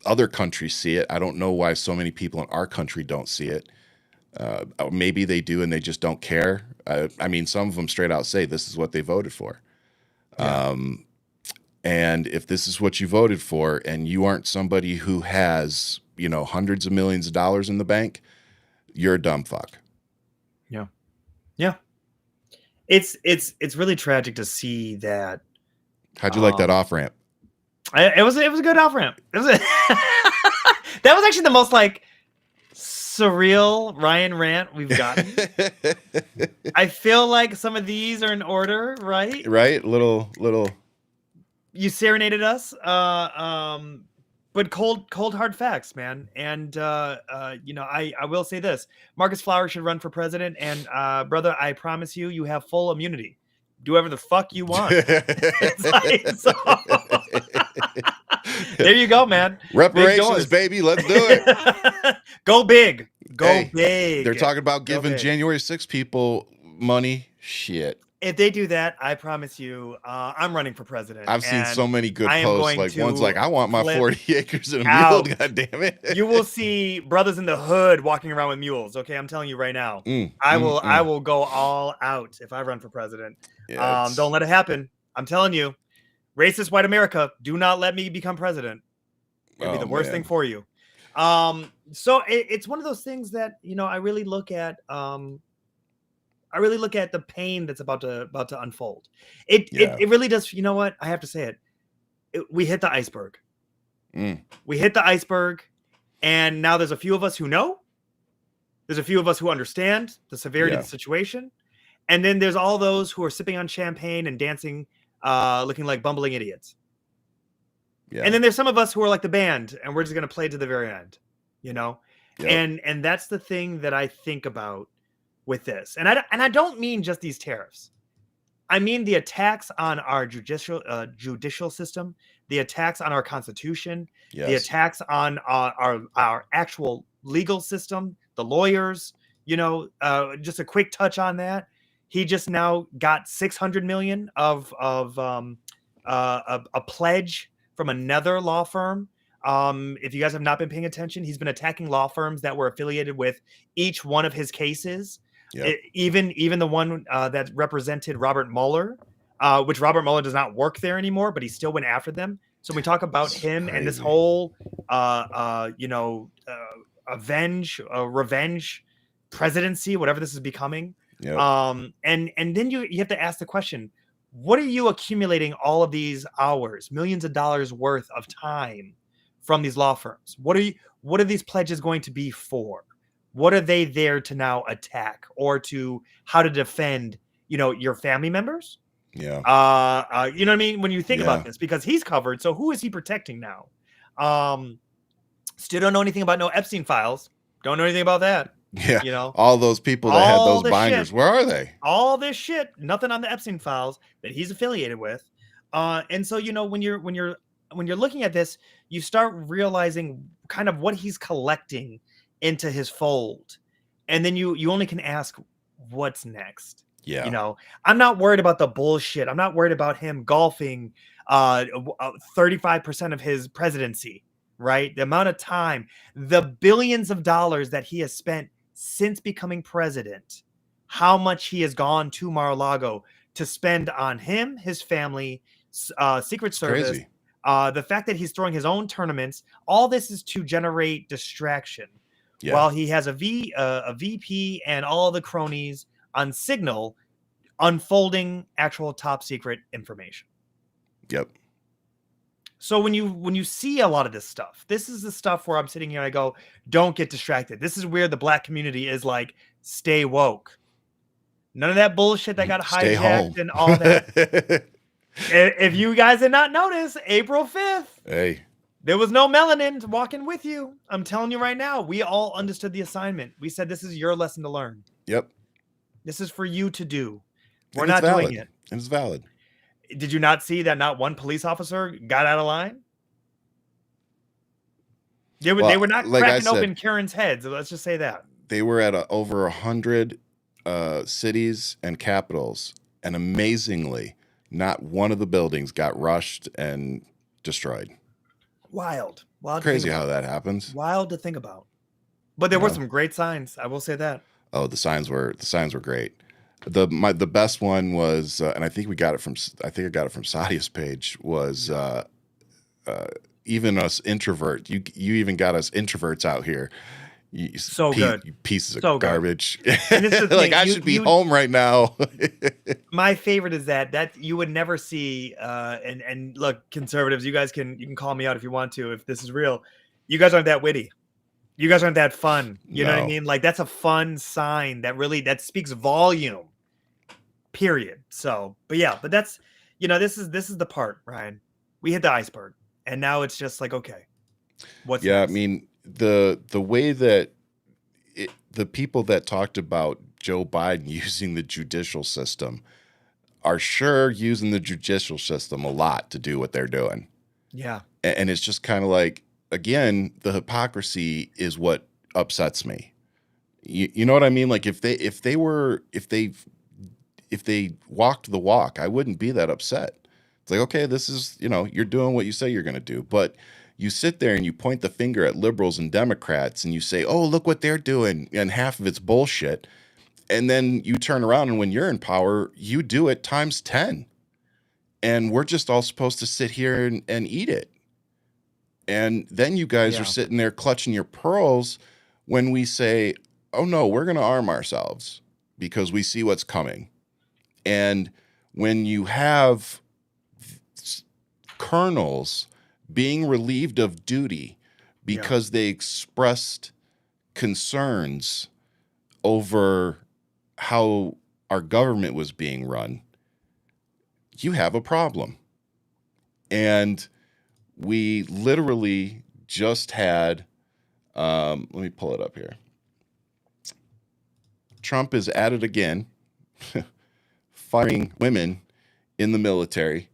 other countries see it. I don't know why so many people in our country don't see it. Maybe they do and they just don't care. I mean, some of them straight out say this is what they voted for. Yeah. And if this is what you voted for and you aren't somebody who has, hundreds of millions of dollars in the bank, you're a dumb fuck. Yeah. Yeah. It's really tragic to see that. How'd you like that off ramp? It was a good off ramp. It was that was actually the most like surreal Ryan rant we've gotten. I feel like some of these are in order, right? Right? Little. You serenaded us, but cold hard facts, man. And I will say this: Marcus Flowers should run for president, and brother, I promise you, you have full immunity. Do whatever the fuck you want. There you go, man. Reparations, baby. Let's do it. Go big. Go big. They're talking about giving January 6 people money. Shit. If they do that, I promise you, I'm running for president. I've seen so many good posts. Like one's like, I want my 40 acres and a mule. God damn it. You will see brothers in the hood walking around with mules. Okay, I'm telling you right now. I will go all out if I run for president. Yeah, don't let it happen. I'm telling you, racist white America, do not let me become president. It'd be the worst thing for you. So it's one of those things that I really look at. I really look at the pain that's about to unfold. It really does. You know what? I have to say it. We hit the iceberg. We hit the iceberg, and now there's a few of us who know. There's a few of us who understand the severity of the situation, and then there's all those who are sipping on champagne and dancing, looking like bumbling idiots. Yeah. And then there's some of us who are like the band, and we're just gonna play to the very end. And that's the thing that I think about with this. And I don't mean just these tariffs. I mean the attacks on our judicial system, the attacks on our constitution, the attacks on our actual legal system, the lawyers, just a quick touch on that. He just now got $600 million of a pledge from another law firm. If you guys have not been paying attention, he's been attacking law firms that were affiliated with each one of his cases. Even the one that represented Robert Mueller, which Robert Mueller does not work there anymore, but he still went after them. So when we talk about him and this whole, revenge presidency, whatever this is becoming. And then you have to ask the question, what are you accumulating all of these hours, millions of dollars worth of time from these law firms? What are these pledges going to be for? What are they there to now attack or to how to defend, your family members? Yeah. You know what I mean? When you think about this, because he's covered. So who is he protecting now? Still don't know anything about no Epstein files. Don't know anything about that. Yeah. All those people that had those binders. Where are they? All this shit. Nothing on the Epstein files that he's affiliated with. And so, when you're looking at this, you start realizing kind of what he's collecting into his fold, and then you only can ask what's next. I'm not worried about the bullshit. I'm not worried about him golfing 35% of his presidency, right? The amount of time, the billions of dollars that he has spent since becoming president, how much he has gone to Mar-a-Lago to spend on him, his family, Secret Service. Crazy. The fact that he's throwing his own tournaments, all this is to generate distraction. While he has a VP and all the cronies on Signal unfolding actual top secret information. Yep. So when you see a lot of this stuff, this is the stuff where I'm sitting here and I go, don't get distracted. This is where the Black community is like, stay woke. None of that bullshit that got hijacked and all that. If you guys did not notice, April 5th. Hey. There was no melanin walking with you. I'm telling you right now, we all understood the assignment. We said, this is your lesson to learn. Yep. This is for you to do. We're not doing it. It's valid. Did you not see that not one police officer got out of line? They were not cracking open Karen's heads. Let's just say that. They were at over 100 cities and capitals. And amazingly, not one of the buildings got rushed and destroyed. Wild. Crazy how that happens. Wild to think about. But there were Yeah. some great signs. I will say that. Oh, the signs were great. The best one was, and I think I got it from Sadia's page, was even us introvert. You even got us introverts out here. So good. You pieces So of good. garbage. And this is the Like thing, I should be home right now. My favorite is that you would never see. And look, conservatives, you can call me out if you want to. If this is real, you guys aren't that witty. You guys aren't that fun. You know what I No. mean? Like that's a fun sign that speaks volume. Period. So, but that's this is the part, Ryan. We hit the iceberg, and now it's just like, okay, what's next? I mean the way that the people that talked about Joe Biden using the judicial system are sure using the judicial system a lot to do what they're doing. Yeah. And it's just kind of like, again, the hypocrisy is what upsets me. You know what I mean? Like if they walked the walk, I wouldn't be that upset. It's like, okay, this is, you're doing what you say you're going to do. But you sit there and you point the finger at liberals and Democrats and you say, oh, look what they're doing. And half of it's bullshit. And then you turn around and when you're in power, you do it times 10. And we're just all supposed to sit here and eat it. And then you guys are sitting there clutching your pearls when we say, oh, no, we're going to arm ourselves because we see what's coming. And when you have colonels being relieved of duty because they expressed concerns over how our government was being run, you have a problem. And we literally just had, let me pull it up here. Trump is at it again, firing women in the military.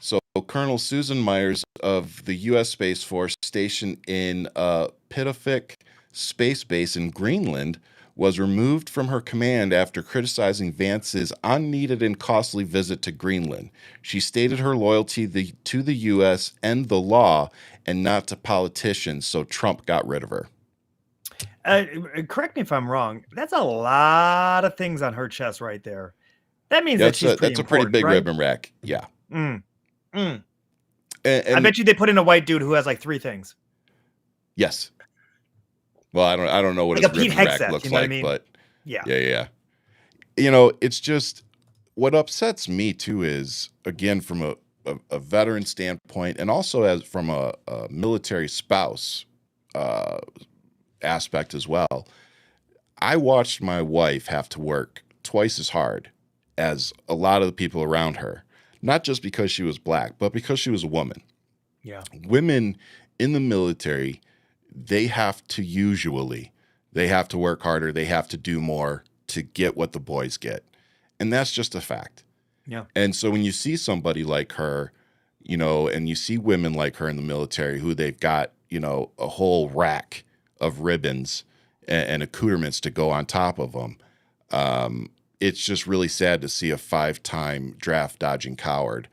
So Colonel Susan Myers of the U.S. Space Force stationed in Pitofik Space Base in Greenland was removed from her command after criticizing Vance's unneeded and costly visit to Greenland. She stated her loyalty to the U.S. and the law and not to politicians, so Trump got rid of her. Correct me if I'm wrong. That's a lot of things on her chest right there. That means that's a pretty big ribbon rack. Yeah. And I bet you they put in a white dude who has like 3 things. Yes. Well, I don't know what like his ribbon rack looks like, but yeah. It's just what upsets me too is, again, from a veteran standpoint and also from a military spouse aspect as well. I watched my wife have to work twice as hard as a lot of the people around her, not just because she was black, but because she was a woman. Yeah. Women in the military, they have to work harder. They have to do more to get what the boys get. And that's just a fact. Yeah. And so when you see somebody like her, and you see women like her in the military who they've got, a whole rack of ribbons and accoutrements to go on top of them. It's just really sad to see a 5-time draft dodging coward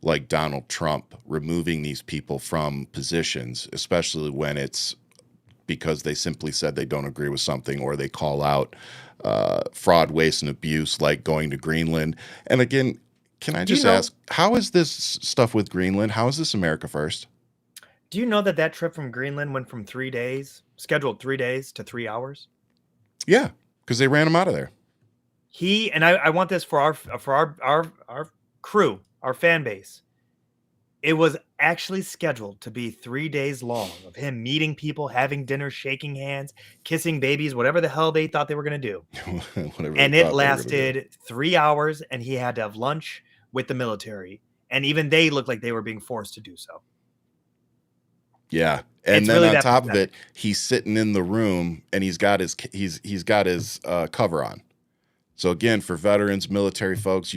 like Donald Trump removing these people from positions, especially when it's because they simply said they don't agree with something or they call out fraud, waste, and abuse, like going to Greenland. And again, can I just ask, how is this stuff with Greenland? How is this America First? Do you know that trip from Greenland went from 3 days, scheduled 3 days, to 3 hours? Yeah, because they ran him out of there. I want this for our crew, our fan base. It was actually scheduled to be 3 days long of him meeting people, having dinner, shaking hands, kissing babies, whatever the hell they thought they were going to do. And it lasted 3 hours, and he had to have lunch with the military. And even they looked like they were being forced to do so. Yeah. And then on top of it, he's sitting in the room and he's got his cover on. So again, for veterans, military folks,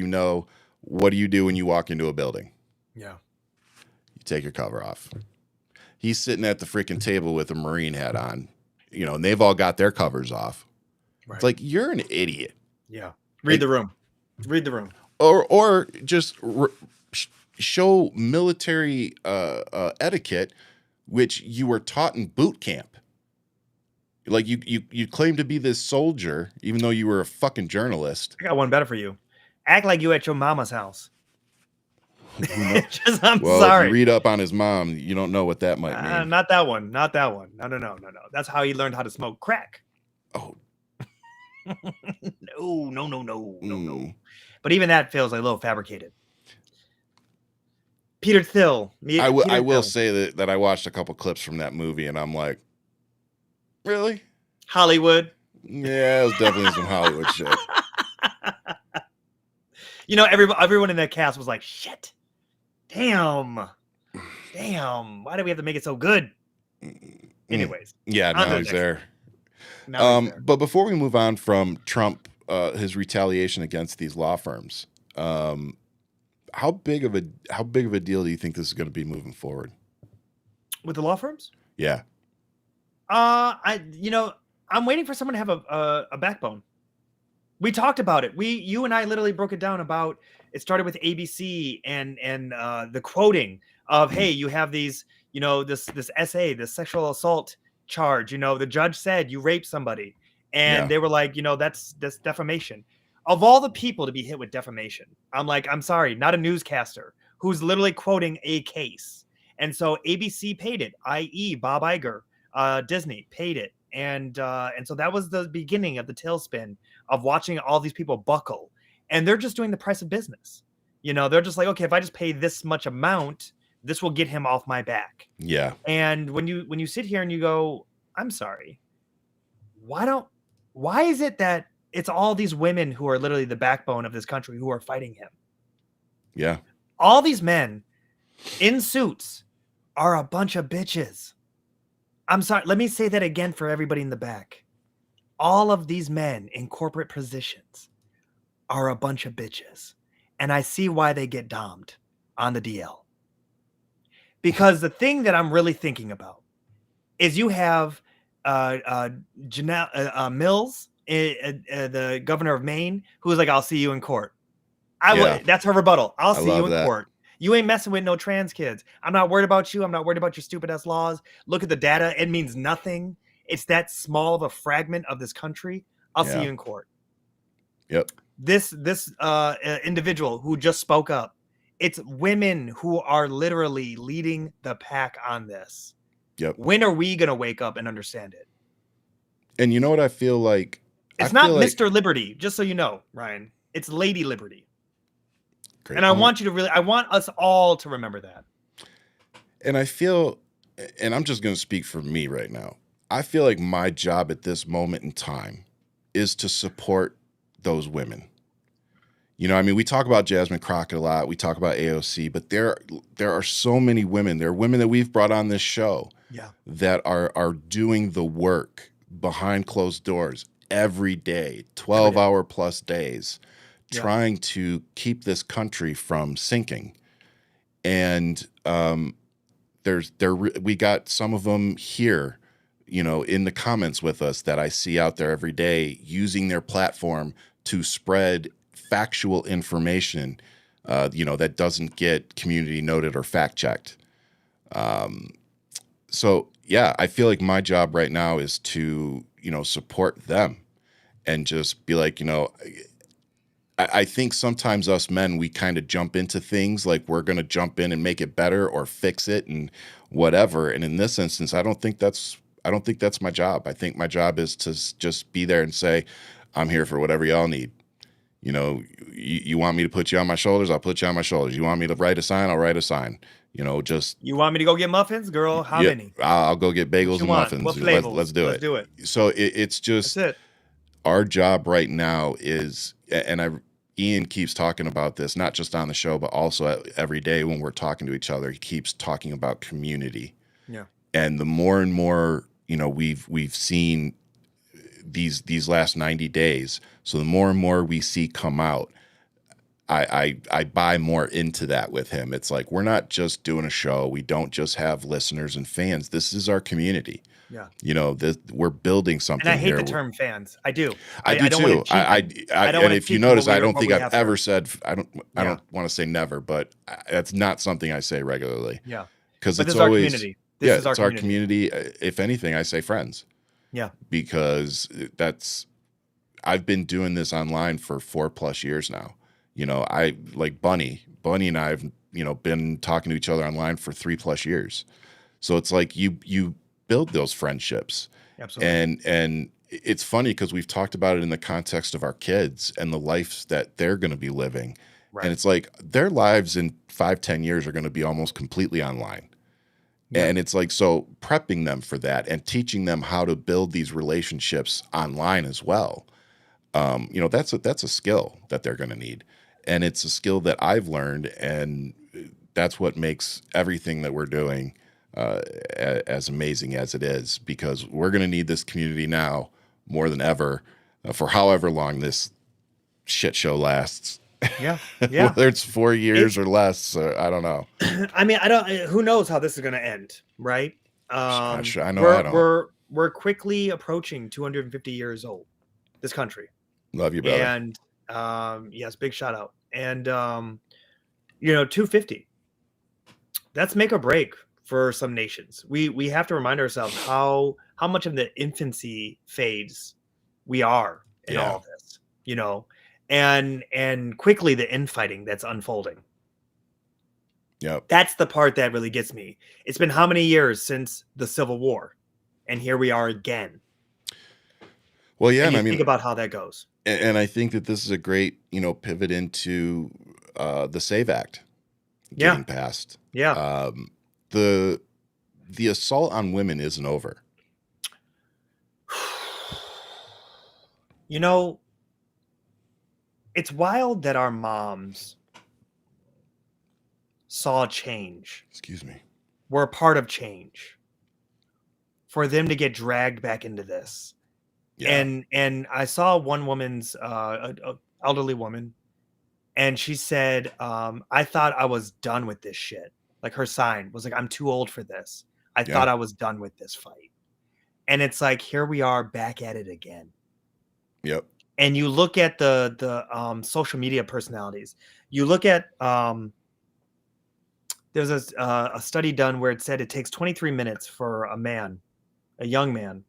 what do you do when you walk into a building? Yeah. You take your cover off. He's sitting at the freaking table with a Marine hat on, and they've all got their covers off. Right. It's like, you're an idiot. Yeah. Read the room. or just show military etiquette, which you were taught in boot camp. Like you claim to be this soldier, even though you were a fucking journalist. I got one better for you. Act like you at your mama's house. I'm Well, sorry. if you read up on his mom, you don't know what that might mean. Not that one. Not that one. No. That's how he learned how to smoke crack. Oh. No. But even that feels like a little fabricated. Peter Thiel. I will say that I watched a couple clips from that movie, and I'm like, really? Hollywood. Yeah, it was definitely some Hollywood shit. Everyone in that cast was like, shit. Damn. Why do we have to make it so good? Anyways. Yeah, now he's there. But before we move on from Trump, his retaliation against these law firms, how big of a deal do you think this is going to be moving forward? With the law firms? Yeah. I'm waiting for someone to have a backbone. We talked about it. You and I literally broke it down about it started with ABC and the quoting of, hey, you have these, this essay, this sexual assault charge, the judge said you raped somebody. And they were like, that's defamation. Of all the people to be hit with defamation, I'm like, I'm sorry, not a newscaster who's literally quoting a case. And so ABC paid it, i.e. Bob Iger, Disney paid it. And so that was the beginning of the tailspin of watching all these people buckle. And they're just doing the price of business. They're just like, okay, if I just pay this much amount, this will get him off my back. Yeah. And when you sit here and you go, I'm sorry, why is it that it's all these women who are literally the backbone of this country who are fighting him? Yeah. All these men in suits are a bunch of bitches. I'm sorry. Let me say that again for everybody in the back. All of these men in corporate positions are a bunch of bitches. And I see why they get domed on the DL. Because the thing that I'm really thinking about is you have Janelle Mills, the governor of Maine, who was like, I'll see you in court. That's her rebuttal. I'll see you in court. You ain't messing with no trans kids. I'm not worried about you. I'm not worried about your stupid ass laws. Look at the data. It means nothing. It's that small of a fragment of this country. I'll see you in court. Yep. This individual who just spoke up, it's women who are literally leading the pack on this. Yep. When are we going to wake up and understand it? And you know what I feel like? It's not Mr. Liberty, just so you know, Ryan. It's Lady Liberty. Great. And I want us all to remember that. And I feel, and I'm just going to speak for me right now. I feel like my job at this moment in time is to support those women. We talk about Jasmine Crockett a lot. We talk about AOC, but there are so many women. There are women that we've brought on this show that are doing the work behind closed doors every day, 12-hour plus days, trying to keep this country from sinking. And we got some of them here, in the comments with us that I see out there every day using their platform to spread factual information, that doesn't get community noted or fact checked. So yeah, I feel like my job right now is to, support them and just be like, I think sometimes us men, we kind of jump into things like we're going to jump in and make it better or fix it and whatever. And in this instance, I don't think that's my job. I think my job is to just be there and say, I'm here for whatever y'all need. You want me to put you on my shoulders? I'll put you on my shoulders. You want me to write a sign? I'll write a sign. Just. You want me to go get muffins, girl? How many? I'll go get bagels and muffins. What flavors? Let's do it. So it's just. That's it. Our job right now is, and Ian keeps talking about this, not just on the show, but also every day when we're talking to each other, he keeps talking about community. Yeah. And the more and more, we've seen these last 90 days. So the more and more we see come out, I buy more into that with him. It's like, we're not just doing a show. We don't just have listeners and fans. This is our community. Yeah. You know, we're building And something I hate here. the term fans. I do. I do I don't want too. to I don't And want to if you cheapen notice, I don't what think we I've have ever here. said, I Yeah. don't want to say never, but that's not something I say regularly, Yeah. because But it's this is our always, community. yeah, This is our it's our community. community. If anything, I say friends, Yeah. because I've been doing this online for 4+ years now. You know, I like Bunny and I have, you know, been talking to each other online for 3+ years. So it's like you build those friendships. Absolutely. And it's funny because we've talked about it in the context of our kids and the lives that they're going to be living. And Right. it's like their lives in 5-10 years are going to be almost completely online. Yeah. And it's like, so prepping them for that and teaching them how to build these relationships online as well. You know, that's a skill that they're going to need. And it's a skill that I've learned. And that's what makes everything that we're doing as amazing as it is, because we're going to need this community now more than ever, for however long this shit show lasts. Yeah. Yeah. Whether it's 4 years It, or less, I don't know. I mean, I don't. Who knows how this is going to end, right? I know I don't. We're quickly approaching 250 years old. This country, Love you, brother. and yes, big shout out. And you know, 250. That's make or break for some nations. We have to remind ourselves how much of the infancy phase we are in Yeah. all of this. You know, and quickly the infighting that's unfolding. Yep. That's the part that really gets me. It's been how many years since the Civil War, and here we are again. Well, yeah, And and you I mean, think about how that goes. and I think that this is a great, you know, pivot into the SAVE Act Yeah. getting passed. Yeah. The assault on women isn't over. You know, it's wild that our moms saw change. Excuse me. Were a part of change. For them to get dragged back into this. Yeah. And I saw one woman's a elderly woman, and she said, I thought I was done with this shit. Like, her sign was like, I'm too old for this. I Yeah. thought I was done with this fight. And it's like, here we are back at it again. Yep. And you look at the social media personalities. You look at there's a study done where it said it takes 23 minutes for a young man,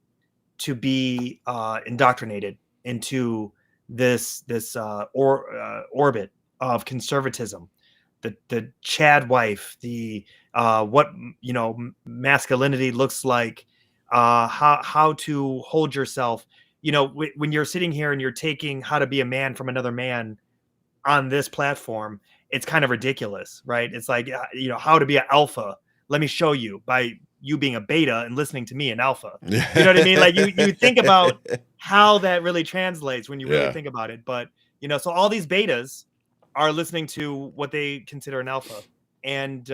to be indoctrinated into this orbit of conservatism, the Chad wife, the what, you know, masculinity looks like, how to hold yourself. You know, when you're sitting here and you're taking how to be a man from another man on this platform, it's kind of ridiculous, right? It's like, you know, how to be an alpha. Let me show you by you being a beta and listening to me, an alpha. You know what I mean? Like, you think about how that really translates when you really Yeah. think about it. But, you know, so all these betas are listening to what they consider an alpha. And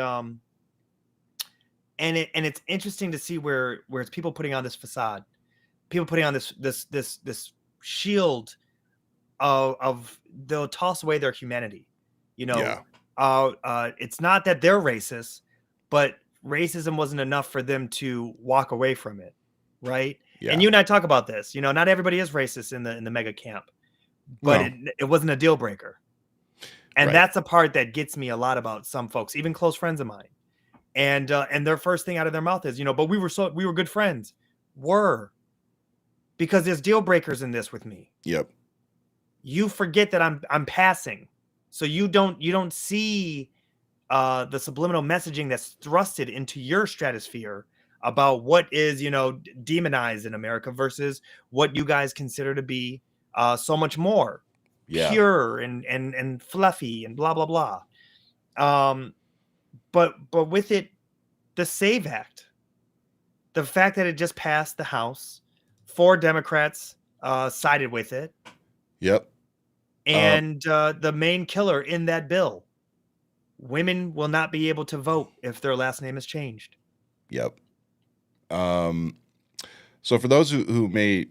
it's interesting to see where it's people putting on this facade, people putting on this shield of they'll toss away their humanity. You know, Yeah. it's not that they're racist, but racism wasn't enough for them to walk away from it, right? Yeah. And you and I talk about this. You know, not everybody is racist in the mega camp, but No. it wasn't a deal breaker. And Right. that's a part that gets me a lot about some folks, even close friends of mine. And their first thing out of their mouth is, you know, but we were good friends. Because there's deal breakers in this with me. Yep. You forget that I'm passing. So you don't see the subliminal messaging that's thrusted into your stratosphere about what is, you know, demonized in America versus what you guys consider to be so much more pure and fluffy and blah blah blah. But with it, the SAVE Act, the fact that it just passed the House, 4 Democrats sided with it. Yep. And the main killer in that bill, women will not be able to vote if their last name is changed. Yep. So for those who may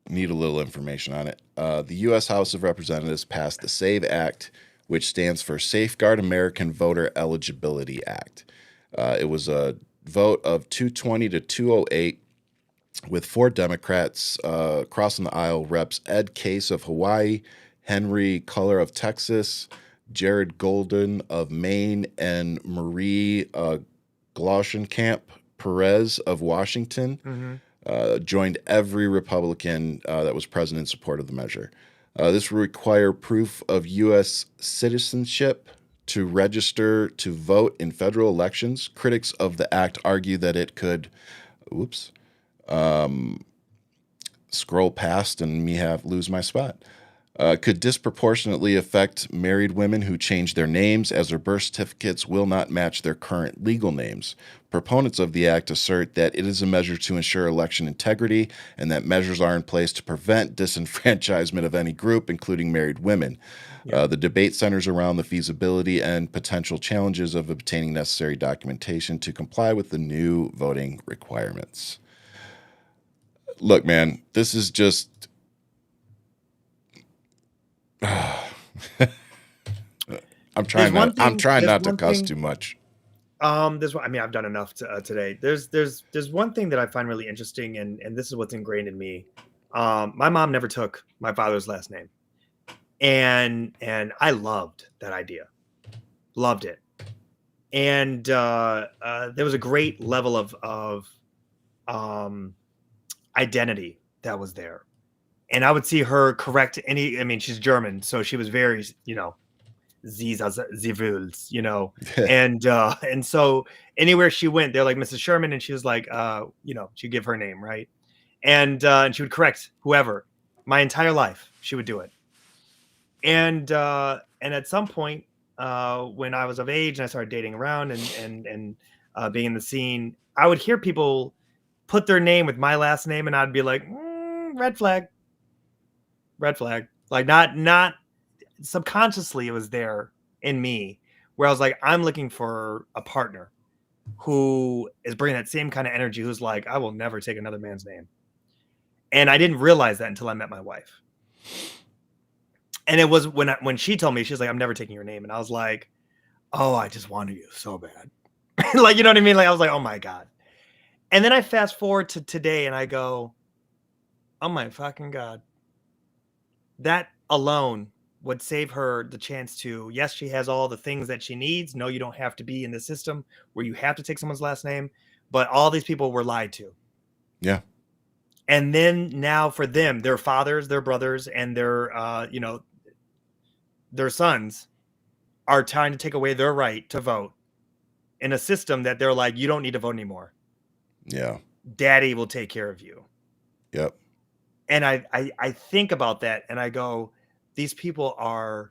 need a little information on it, the U.S. House of Representatives passed the SAVE Act, which stands for Safeguard American Voter Eligibility Act. It was a vote of 220 to 208, with 4 Democrats crossing the aisle: Reps Ed Case of Hawaii, Henry Culler of Texas, Jared Golden of Maine, and Marie Glashenkamp Perez of Washington. Joined every Republican that was present in support of the measure. This would require proof of U.S. citizenship to register to vote in federal elections. Critics of the act argue that it could, scroll past and lose my spot. Could disproportionately affect married women who change their names, as their birth certificates will not match their current legal names. Proponents of the act assert that it is a measure to ensure election integrity and that measures are in place to prevent disenfranchisement of any group, including married women. The debate centers around the feasibility and potential challenges of obtaining necessary documentation to comply with the new voting requirements. Look, man, this is just... I'm trying not to cuss too much. There's one, I mean, I've done enough today. There's one thing that I find really interesting, and this is what's ingrained in me. My mom never took my father's last name, and I loved that idea, loved it, and there was a great level of identity that was there. And I would see her correct any. I mean, she's German, so she was very, sie will, and so anywhere she went, they're like Mrs. Sherman, and she was like, she'd give her name, right, and she would correct whoever. My entire life, she would do it, and at some point, when I was of age and I started dating around and being in the scene, I would hear people put their name with my last name, and I'd be like, red flag. Red flag. Like not subconsciously, it was there in me where I was like, I'm looking for a partner who is bringing that same kind of energy, who's like, I will never take another man's name. And I didn't realize that until I met my wife. And it was when she told me, she was like, I'm never taking your name. And I was like, oh, I just wanted you so bad. Like, you know what I mean? Like, I was like, oh my God. And then I fast forward to today and I go, oh my fucking God. That alone would save her the chance to, yes, she has all the things that she needs. No, you don't have to be in the system where you have to take someone's last name, but all these people were lied to. Yeah. And then now for them, their fathers, their brothers, and their sons are trying to take away their right to vote in a system that they're like, you don't need to vote anymore. Yeah. Daddy will take care of you. Yep. And I think about that and I go, these people are,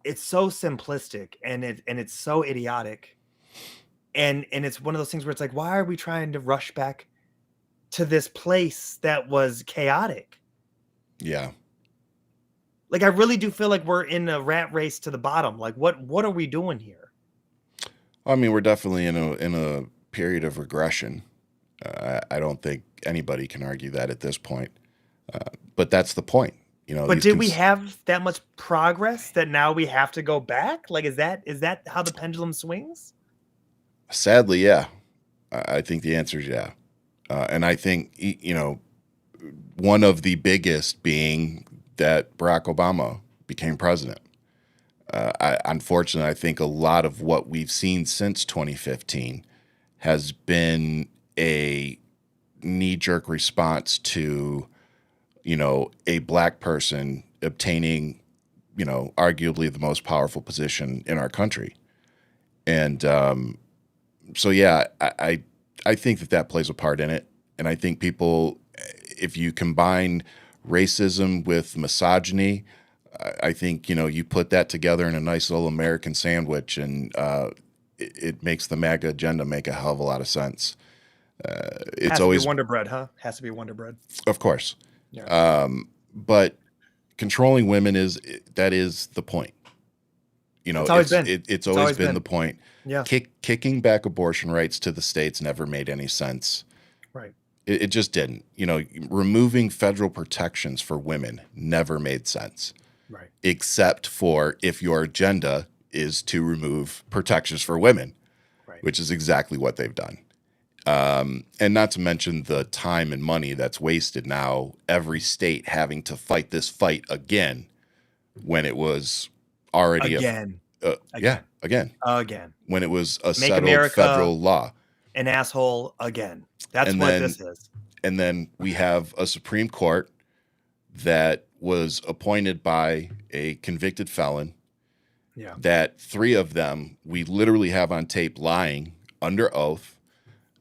it's so simplistic and it's so idiotic. And it's one of those things where it's like, why are we trying to rush back to this place that was chaotic? Yeah. Like, I really do feel like we're in a rat race to the bottom. Like, what are we doing here? I mean, we're definitely in a period of regression. I don't think anybody can argue that at this point. But that's the point. But did we have that much progress that now we have to go back? Like, is that how the pendulum swings? Sadly, yeah. I think the answer is yeah. And I think, one of the biggest being that Barack Obama became president. Unfortunately, I think a lot of what we've seen since 2015 has been a knee-jerk response to, a black person obtaining, arguably the most powerful position in our country. And so, yeah, I think that plays a part in it. And I think people, if you combine racism with misogyny, I think, you put that together in a nice little American sandwich, and it makes the MAGA agenda make a hell of a lot of sense. It's always be Wonder Bread, huh? Has to be Wonder Bread. Of course. Yeah. But controlling women is the point. It's always been the point. Yeah. Kicking back abortion rights to the states never made any sense. Right. It just didn't. Removing federal protections for women never made sense. Right. except for if your agenda is to remove protections for women, Right. which is exactly what they've done. And not to mention the time and money that's wasted now, every state having to fight this fight again when it was already Again. again, Again. when it was a Make settled America federal law. an asshole again. That's And what then this is. and then we have a Supreme Court that was appointed by a convicted felon. Yeah. That 3 of them we literally have on tape lying under oath,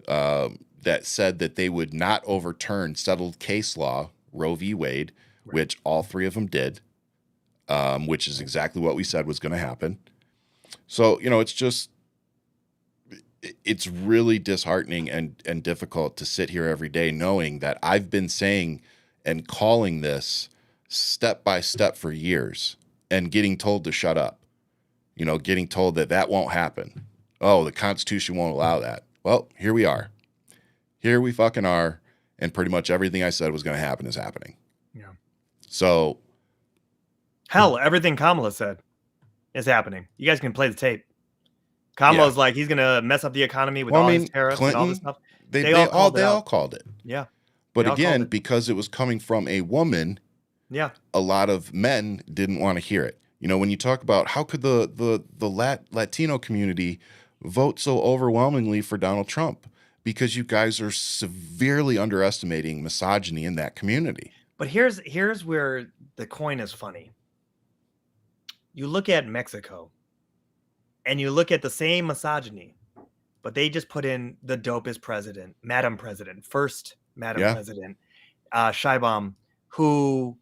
that said that they would not overturn settled case law, Roe v. Wade, which all 3 of them did, which is exactly what we said was going to happen. So, it's really disheartening and difficult to sit here every day knowing that I've been saying and calling this step by step for years and getting told to shut up, getting told that won't happen. Oh, the Constitution won't allow that. Well, here we are. Here we fucking are. And pretty much everything I said was going to happen is happening. Yeah. So. Hell, everything Kamala said is happening. You guys can play the tape. Kamala's like, he's going to mess up the economy with all his tariffs Clinton, and all this stuff. They all called it. Yeah. But again, because it was coming from a woman, a lot of men didn't want to hear it. When you talk about how could the Latino community vote so overwhelmingly for Donald Trump? Because you guys are severely underestimating misogyny in that community. But here's where the coin is funny. You look at Mexico and you look at the same misogyny, but they just put in the dopest president, Madam President, first Madam President, Sheinbaum, who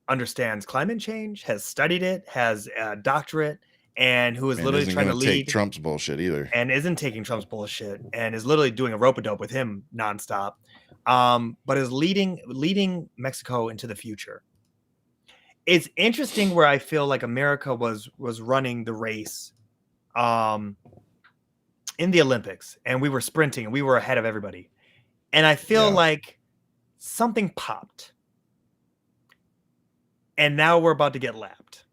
understands climate change, has studied it, has a doctorate, and who is literally trying to lead. Take Trump's bullshit either. And isn't taking Trump's bullshit and is literally doing a rope-a-dope with him nonstop, but is leading Mexico into the future. It's interesting where I feel like America was running the race in the Olympics, and we were sprinting and we were ahead of everybody. And I feel like something popped. And now we're about to get lapped.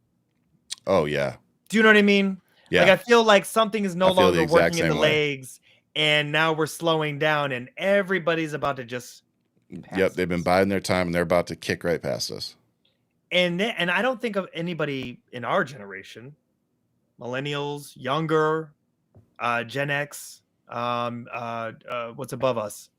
Oh, yeah. Do you know what I mean? Yeah. Like, I feel like something is no longer working in the way. legs, and now we're slowing down, and everybody's about to just pass they've been biding their time, and they're about to kick right past us. And I don't think of anybody in our generation, millennials, younger, Gen X, what's above us,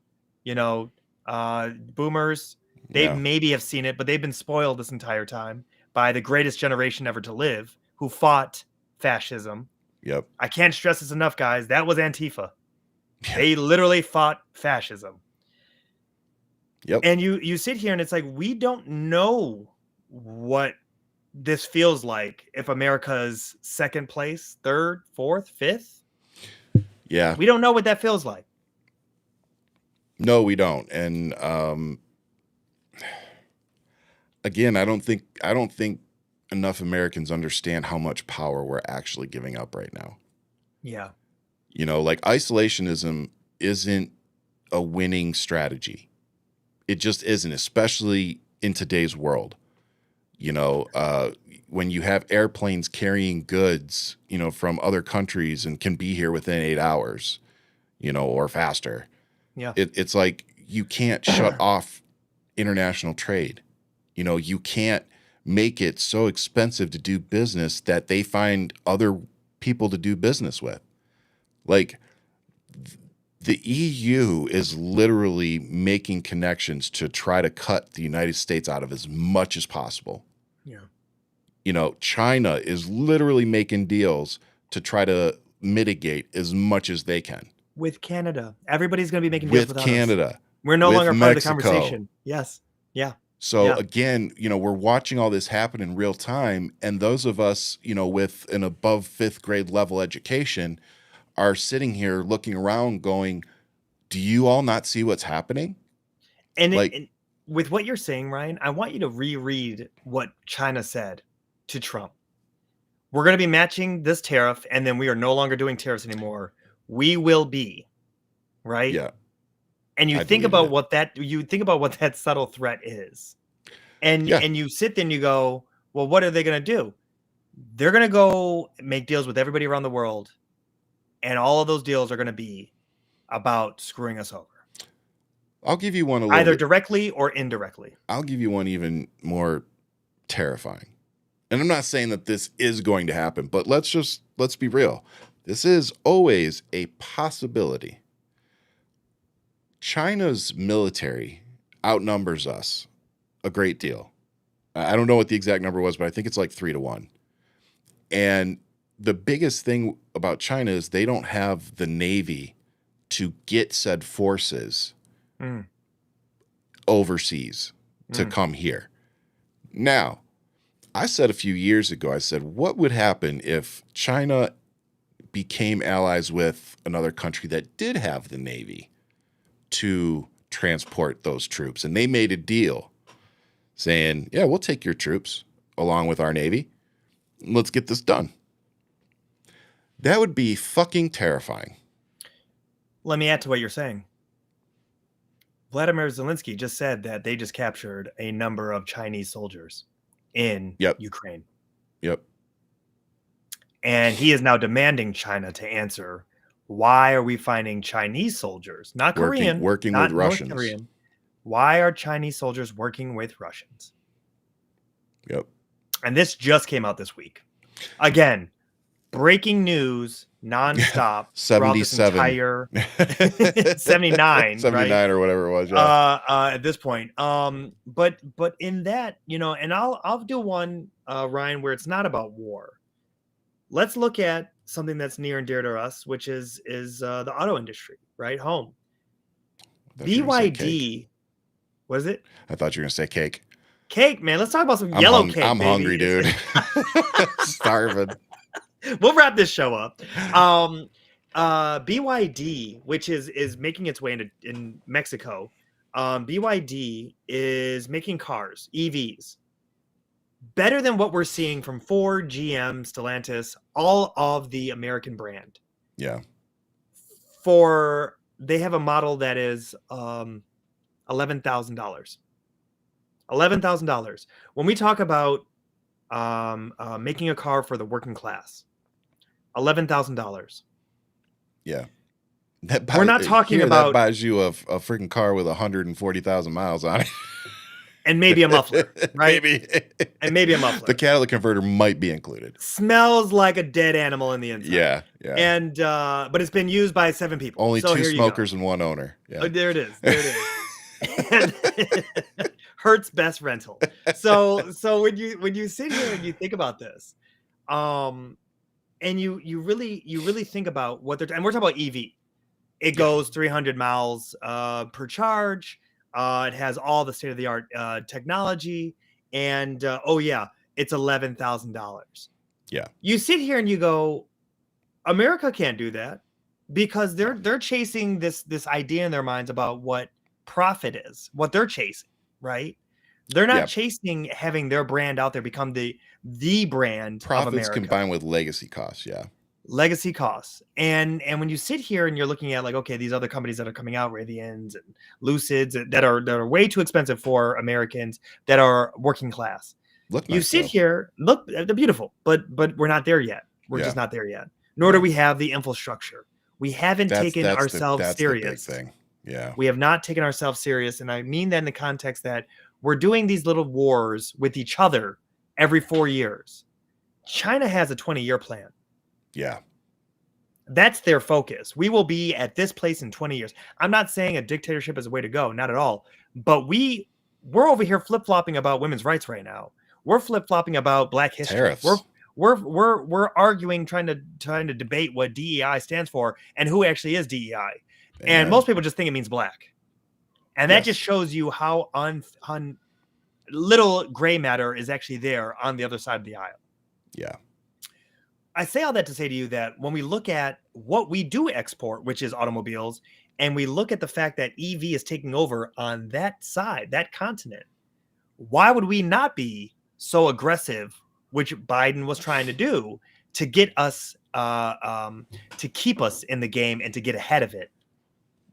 boomers. They maybe have seen it, but they've been spoiled this entire time by the greatest generation ever to live, who fought fascism. Yep. I can't stress this enough, guys. That was Antifa. They literally fought fascism. Yep. And you sit here and it's like, we don't know what this feels like if America's second place, third, fourth, fifth. Yeah. We don't know what that feels like. No, we don't. And again, I don't think enough Americans understand how much power we're actually giving up right now. Yeah. Like isolationism isn't a winning strategy. It just isn't, especially in today's world. When you have airplanes carrying goods, from other countries and can be here within 8 hours, or faster. Yeah. It's like you can't shut off international trade. You can't make it so expensive to do business that they find other people to do business with. Like the EU is literally making connections to try to cut the United States out of as much as possible. Yeah. China is literally making deals to try to mitigate as much as they can. With Canada. Everybody's going to be making deals with without Canada. Us. We're no longer part Mexico. of the conversation. Yes. Yeah. So again, we're watching all this happen in real time. And those of us, with an above 5th grade level education are sitting here looking around going, do you all not see what's happening? And, and with what you're saying, Ryan, I want you to reread what China said to Trump. We're going to be matching this tariff, and then we are no longer doing tariffs anymore. We will be, right? Yeah. And you think about what that subtle threat is. And you sit there and you go, Well, what are they going to do? They're going to go make deals with everybody around the world, and all of those deals are going to be about screwing us over. I'll give you one either directly or indirectly. I'll give you one even more terrifying. And I'm not saying that this is going to happen, but let's be real. This is always a possibility. China's military outnumbers us a great deal. I don't know what the exact number was, but I think it's like 3-1. And the biggest thing about China is they don't have the Navy to get said forces overseas to come here. Now, I said a few years ago, I said, what would happen if China became allies with another country that did have the Navy to transport those troops? And they made a deal saying, yeah, we'll take your troops along with our Navy. Let's get this done. That would be fucking terrifying. Let me add to what you're saying. Vladimir Zelensky just said that they just captured a number of Chinese soldiers in Ukraine. Yep. And he is now demanding China to answer, why are we finding Chinese soldiers, not Korean, working not with Russians? North Korean. Why are Chinese soldiers working with Russians? Yep. And this just came out this week. Again, breaking news nonstop. 77. Entire 79. 79 right? or whatever it was. Yeah. At this point. But in that, and I'll do one, Ryan, where it's not about war. Let's look at something that's near and dear to us, which is the auto industry, right? Home. BYD. Was it? I thought you were going to say cake. Cake, man. Let's talk about some yellow cake. I'm baby. hungry, dude. Starving. We'll wrap this show up. BYD, which is making its way in Mexico. BYD is making cars, EVs, better than what we're seeing from Ford, GM, Stellantis, all of the American brand. Yeah. They have a model that is $11,000. $11,000. When we talk about making a car for the working class, $11,000. Yeah. We're not talking about that buys you a freaking car with 140,000 miles on it. And maybe a muffler, right? Maybe a muffler. The catalytic converter might be included. Smells like a dead animal in the inside. Yeah. And but it's been used by 7 people. Only 2 smokers and 1 owner. Yeah. Oh, there it is. And Hertz best rental. So when you sit here and you think about this, and you really think about what they're, and we're talking about EV. It goes 300 miles per charge. It has all the state-of-the-art technology, and it's $11,000. Yeah. You sit here and you go, America can't do that because they're chasing this idea in their minds about what profit is, what they're chasing, right? They're not chasing having their brand out there become the brand Profits of America. combined with legacy costs, legacy costs. And when you sit here and you're looking at like, okay, ththese other companies that are coming out, Rivians and Lucids that are way too expensive for Americans that are working class. You sit here, look, they're beautiful, but we're not there yet. We're just not there yet. Nor do we have the infrastructure. We haven't taken ourselves serious. The big thing. Yeah. We have not taken ourselves serious. And I mean that in the context that we're doing these little wars with each other every 4 years. China has a 20-year plan. Yeah. That's their focus. We will be at this place in 20 years. I'm not saying a dictatorship is a way to go, not at all. But we're over here flip-flopping about women's rights right now. We're flip-flopping about Black history. Tariffs. We're arguing, trying to debate what DEI stands for and who actually is DEI. And most people just think it means black. And that just shows you how little gray matter is actually there on the other side of the aisle. Yeah. I say all that to say to you that when we look at what we do export, which is automobiles, and we look at the fact that EV is taking over on that side, that continent, why would we not be so aggressive, which Biden was trying to do, to get us, to keep us in the game and to get ahead of it?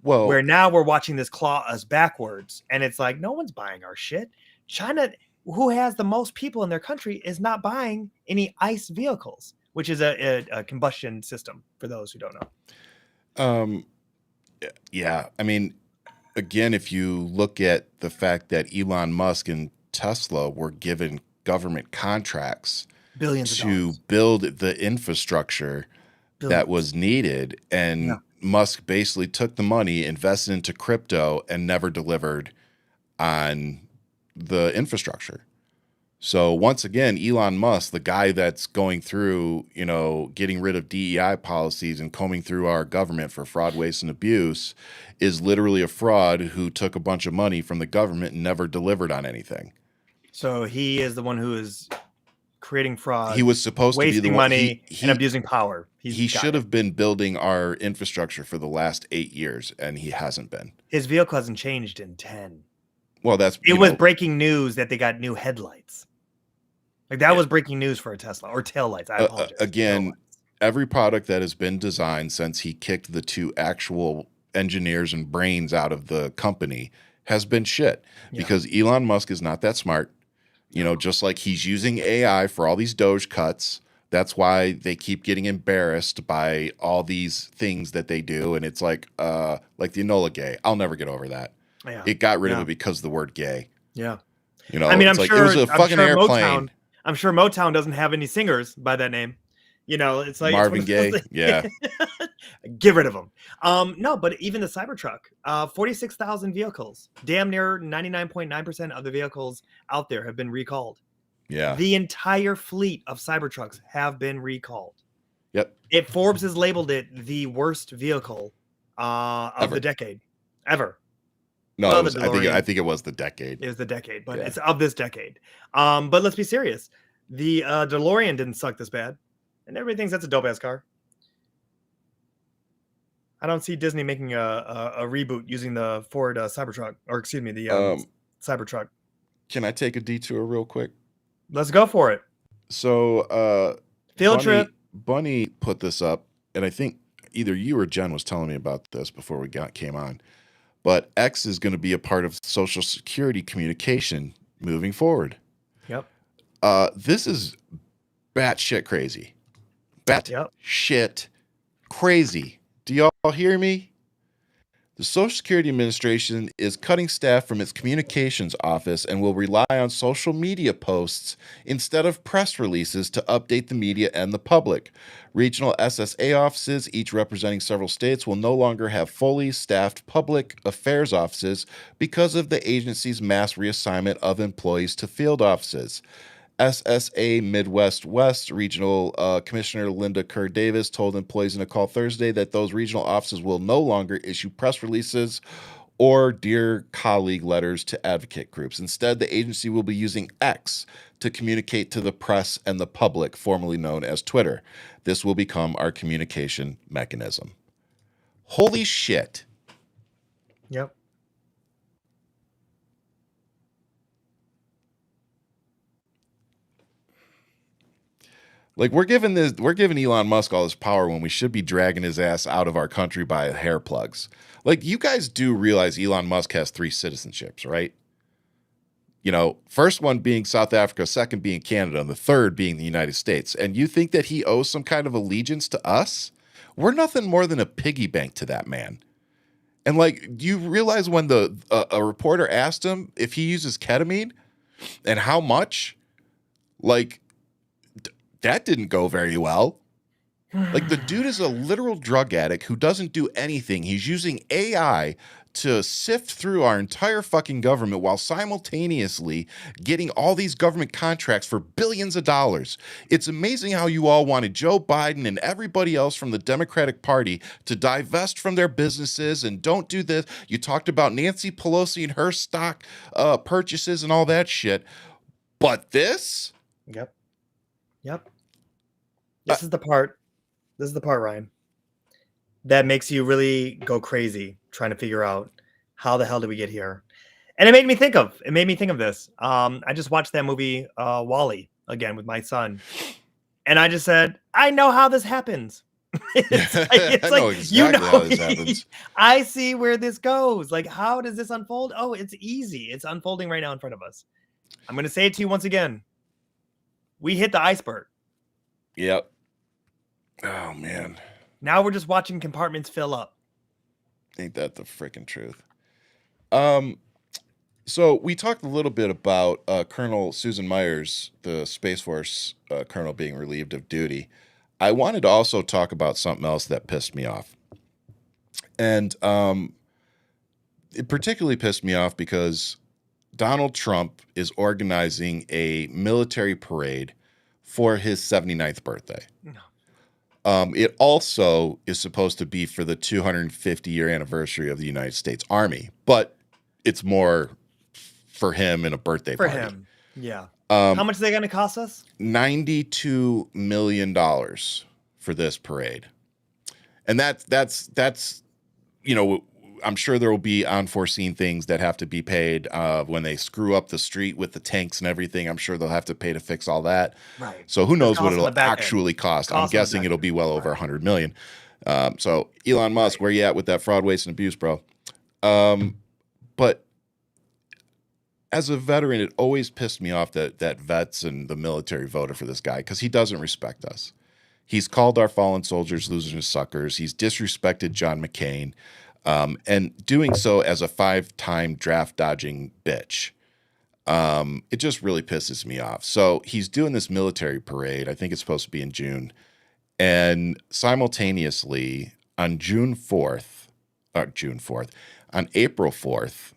Where now we're watching this claw us backwards, and it's like, no one's buying our shit. China, who has the most people in their country is not buying any ICE vehicles, which is a combustion system for those who don't know. Yeah, I mean, again, if you look at the fact that Elon Musk and Tesla were given government contracts Billions of to dollars. build the infrastructure that Billions. was needed, and Yeah. Musk basically took the money, invested into crypto, and never delivered on the infrastructure. So once again, Elon Musk, the guy that's going through, getting rid of DEI policies and combing through our government for fraud, waste, and abuse, is literally a fraud who took a bunch of money from the government and never delivered on anything. So he is the one who is creating fraud. He was supposed to be the wasting one. money He and abusing power. he should have been building our infrastructure for the last 8 years, and he hasn't been. His vehicle hasn't changed in 10. Well, It was breaking news that they got new headlights. Like that was breaking news for a Tesla, or taillights. I apologize. Again, Taillights. every product that has been designed since he kicked the 2 actual engineers and brains out of the company has been shit, because Elon Musk is not that smart. Just like he's using AI for all these Doge cuts. That's why they keep getting embarrassed by all these things that they do. And it's like the Enola Gay. I'll never get over that. Yeah. It got rid of it because of the word gay. Yeah. I mean, I'm sure it was a fucking airplane. I'm sure Motown doesn't have any singers by that name. It's like Marvin Gaye. Yeah. Get rid of them. No, but even the Cybertruck, 46,000 vehicles, damn near 99.9% of the vehicles out there have been recalled. Yeah. The entire fleet of Cybertrucks have been recalled. Yep. Forbes has labeled it the worst vehicle of the decade ever. No, I think it was the decade. It was the decade, but it's of this decade. But let's be serious. The DeLorean didn't suck this bad, and everybody thinks that's a dope ass car. I don't see Disney making a reboot using the Ford Cybertruck, or excuse me, the Cybertruck. Can I take a detour real quick? Let's go for it. So, field trip. Bunny put this up, and I think either you or Jen was telling me about this before we came on. But X is going to be a part of Social Security communication moving forward. Yep. This is batshit crazy. Yep. Shit crazy. Do y'all hear me? The Social Security Administration is cutting staff from its communications office and will rely on social media posts instead of press releases to update the media and the public. Regional SSA offices, each representing several states, will no longer have fully staffed public affairs offices because of the agency's mass reassignment of employees to field offices. SSA Midwest West Regional Commissioner Linda Kerr Davis told employees in a call Thursday that those regional offices will no longer issue press releases or Dear Colleague letters to advocate groups. Instead, the agency will be using X to communicate to the press and the public, formerly known as Twitter. This will become our communication mechanism. Holy shit. Yep. Like we're giving Elon Musk all this power when we should be dragging his ass out of our country by hair plugs. Like you guys do realize Elon Musk has 3 citizenships, right? First one being South Africa, second being Canada, and the third being the United States. And you think that he owes some kind of allegiance to us? We're nothing more than a piggy bank to that man. And do you realize when a reporter asked him if he uses ketamine and how much, that didn't go very well. The dude is a literal drug addict who doesn't do anything. He's using AI to sift through our entire fucking government while simultaneously getting all these government contracts for billions of dollars. It's amazing how you all wanted Joe Biden and everybody else from the Democratic Party to divest from their businesses and don't do this. You talked about Nancy Pelosi and her stock purchases and all that shit. But this? Yep. This is the part, Ryan, that makes you really go crazy trying to figure out how the hell did we get here. And it made me think of this. I just watched that movie WALL-E again with my son. And I just said, I know how this happens. It's I know exactly how this happens. I see where this goes. How does this unfold? Oh, it's easy. It's unfolding right now in front of us. I'm going to say it to you once again. We hit the iceberg. Yep. Oh, man. Now we're just watching compartments fill up. Ain't that the freaking truth? So we talked a little bit about Colonel Susan Myers, the Space Force colonel, being relieved of duty. I wanted to also talk about something else that pissed me off. And it particularly pissed me off because Donald Trump is organizing a military parade for his 79th birthday. No. It also is supposed to be for the 250-year anniversary of the United States Army, but it's more for him and a birthday For party. him. Yeah. How much are they going to cost us? $92 million for this parade. And that's I'm sure there will be unforeseen things that have to be paid when they screw up the street with the tanks and everything. I'm sure they'll have to pay to fix all that. Right. So who knows what cost on it'll the back end. actually cost. I'm Cost on the guessing back it'll end. be well over Right. $100 million. So Elon Musk, where you at with that fraud, waste, and abuse, bro? But as a veteran, it always pissed me off that vets and the military voted for this guy because he doesn't respect us. He's called our fallen soldiers losers and suckers. He's disrespected John McCain, and doing so as a 5-time draft dodging bitch. It just really pisses me off. So he's doing this military parade. I think it's supposed to be in June. And simultaneously on April 4th,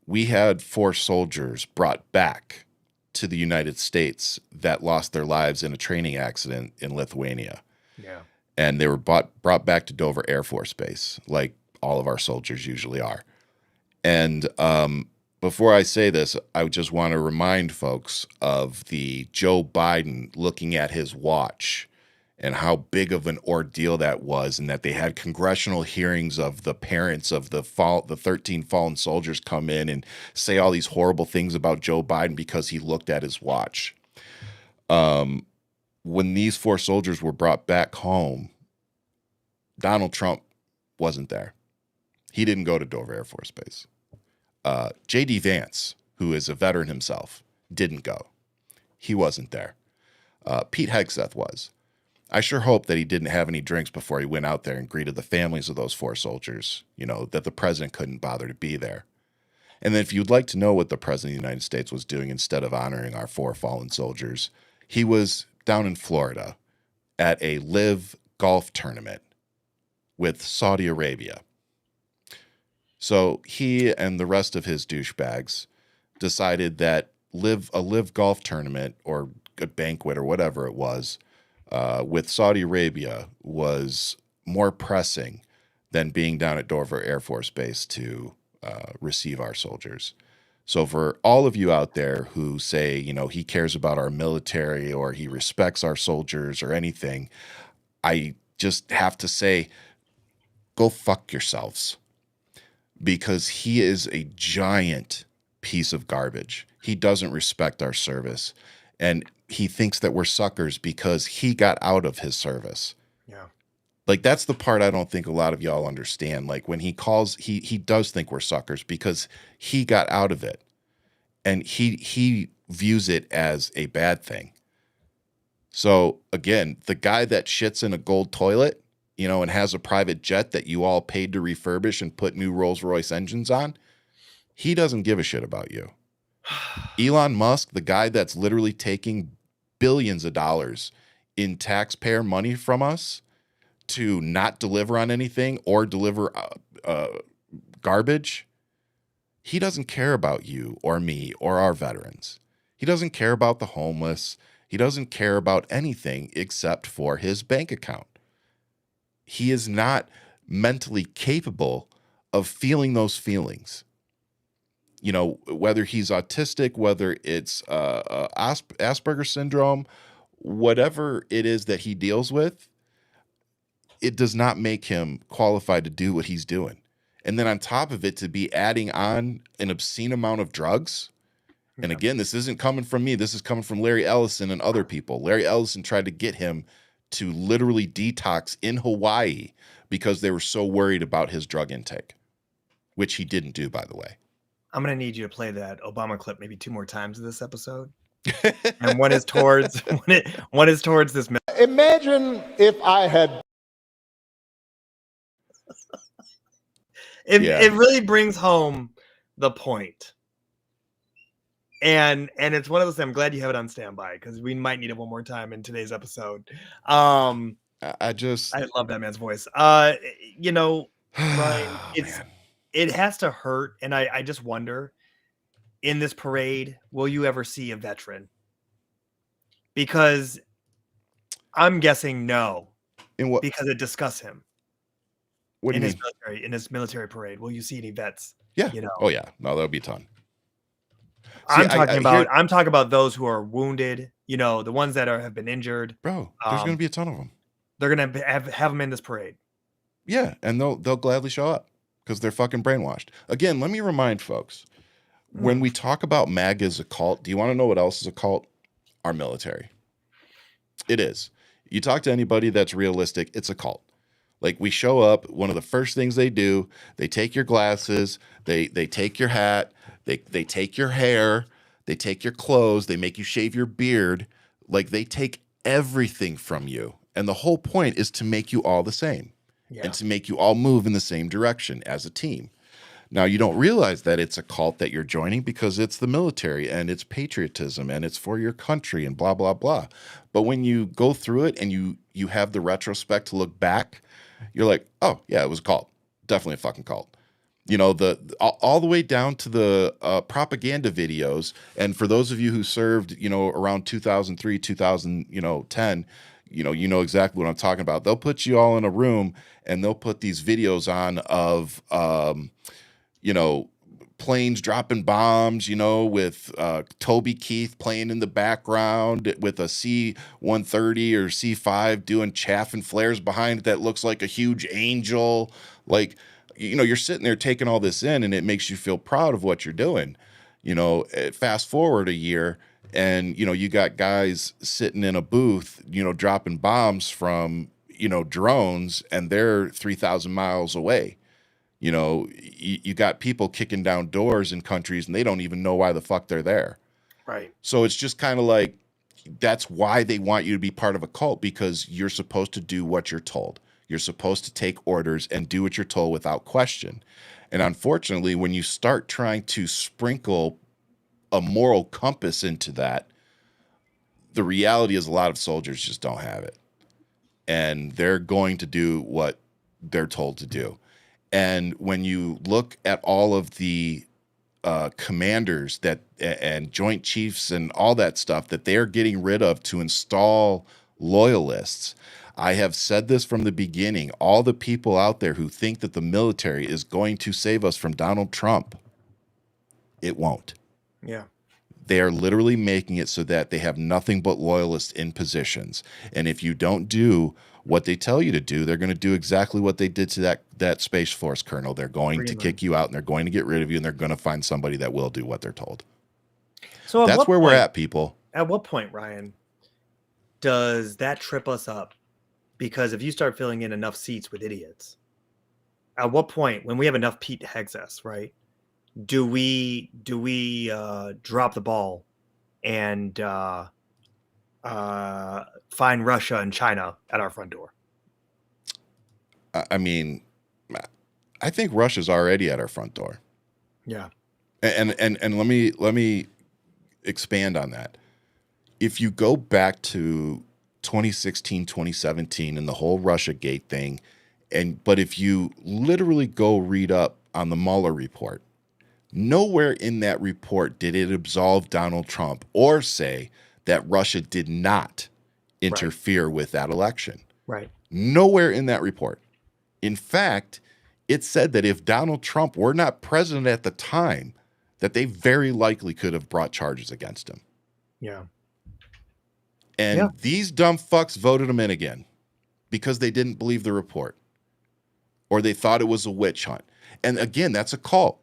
we had 4 soldiers brought back to the United States that lost their lives in a training accident in Lithuania. Yeah. And they were brought back to Dover Air Force Base, like all of our soldiers usually are. And before I say this, I just want to remind folks of the Joe Biden looking at his watch and how big of an ordeal that was, and that they had congressional hearings of the parents of the 13 fallen soldiers come in and say all these horrible things about Joe Biden because he looked at his watch. When these 4 soldiers were brought back home, Donald Trump wasn't there. He didn't go to Dover Air Force Base. J.D. Vance, who is a veteran himself, didn't go. He wasn't there. Pete Hegseth was. I sure hope that he didn't have any drinks before he went out there and greeted the families of those 4 soldiers, that the president couldn't bother to be there. And then if you'd like to know what the president of the United States was doing instead of honoring our 4 fallen soldiers, he was down in Florida at a live golf tournament with Saudi Arabia. So he and the rest of his douchebags decided that a live golf tournament or a banquet or whatever it was with Saudi Arabia was more pressing than being down at Dover Air Force Base to receive our soldiers. So for all of you out there who say, he cares about our military or he respects our soldiers or anything, I just have to say, go fuck yourselves. Because he is a giant piece of garbage. He doesn't respect our service. And he thinks that we're suckers because he got out of his service. Yeah. Like, that's the part I don't think a lot of y'all understand. Like, when he calls, he does think we're suckers because he got out of it. And he views it as a bad thing. So, again, the guy that shits in a gold toilet, and has a private jet that you all paid to refurbish and put new Rolls-Royce engines on, he doesn't give a shit about you. Elon Musk, the guy that's literally taking billions of dollars in taxpayer money from us to not deliver on anything or deliver garbage, he doesn't care about you or me or our veterans. He doesn't care about the homeless. He doesn't care about anything except for his bank account. He is not mentally capable of feeling those feelings. Whether he's autistic, whether it's Asperger's syndrome, whatever it is that he deals with, it does not make him qualified to do what he's doing. And then on top of it, to be adding on an obscene amount of drugs. And again, this isn't coming from me. This is coming from Larry Ellison and other people. Larry Ellison tried to get him to literally detox in Hawaii because they were so worried about his drug intake, which he didn't do, by the way. I'm gonna need you to play that Obama clip maybe 2 more times in this episode. And one is towards one is towards this. Imagine if I had. It really brings home the point. And it's one of those. I'm glad you have it on standby because we might need it one more time in today's episode. I I love that man's voice. You know, Ryan, it has to hurt, and I just wonder, in this parade, will you ever see a veteran? Because I'm guessing no. In what? Because it discusses him. What do you mean? In his military parade, will you see any vets? Yeah. You know. Oh yeah. No, that'll be a ton. I'm talking about those who are wounded. You know, the ones that have been injured. Bro, there's going to be a ton of them. They're going to have them in this parade. Yeah, and they'll gladly show up because they're fucking brainwashed. Again, let me remind folks, when we talk about MAGA as a cult, do you want to know what else is a cult? Our military. It is. You talk to anybody that's realistic, it's a cult. Like, we show up, one of the first things they do, they take your glasses, they take your hat, they take your hair, they take your clothes, they make you shave your beard. Like, they take everything from you. And the whole point is to make you all the same. Yeah. And to make you all move in the same direction as a team. Now, you don't realize that it's a cult that you're joining because it's the military and it's patriotism and it's for your country and blah, blah, blah. But when you go through it and you have the retrospect to look back, you're like, oh, yeah, it was a cult. Definitely a fucking cult. You know, all the way down to the propaganda videos. And for those of you who served, you know, around 2003, 2010, you know exactly what I'm talking about. They'll put you all in a room and they'll put these videos on of, you know, planes dropping bombs, you know, with Toby Keith playing in the background with a C-130 or C-5 doing chaff and flares behind it that looks like a huge angel. Like, you know, you're sitting there taking all this in and it makes you feel proud of what you're doing. You know, fast forward a year and, you know, you got guys sitting in a booth, you know, dropping bombs from, you know, drones and they're 3,000 miles away. You know, you got people kicking down doors in countries and they don't even know why the fuck they're there. Right. So it's just kind of like, that's why they want you to be part of a cult, because you're supposed to do what you're told. You're supposed to take orders and do what you're told without question. And unfortunately, when you start trying to sprinkle a moral compass into that, the reality is a lot of soldiers just don't have it. And they're going to do what they're told to do. And when you look at all of the commanders and joint chiefs and all that stuff that they're getting rid of to install loyalists, I have said this from the beginning, all the people out there who think that the military is going to save us from Donald Trump, it won't. Yeah. They are literally making it so that they have nothing but loyalists in positions. And if you don't do what they tell you to do, they're going to do exactly what they did to that Space Force colonel. They're going to kick you out and they're going to get rid of you and they're going to find somebody that will do what they're told. So that's where we're at, people. At what point, Ryan, does that trip us up? Because if you start filling in enough seats with idiots, at what point, when we have enough Pete Hegseth, right, do we drop the ball and find Russia and China at our front door? I mean, I think Russia's already at our front door. Yeah. And let me expand on that. If you go back to 2016, 2017 and the whole Russiagate thing, but if you literally go read up on the Mueller report, nowhere in that report did it absolve Donald Trump or say that Russia did not interfere with that election. Right. Nowhere in that report. In fact, it said that if Donald Trump were not president at the time, that they very likely could have brought charges against him. Yeah. And these dumb fucks voted him in again because they didn't believe the report or they thought it was a witch hunt. And again, that's a cult.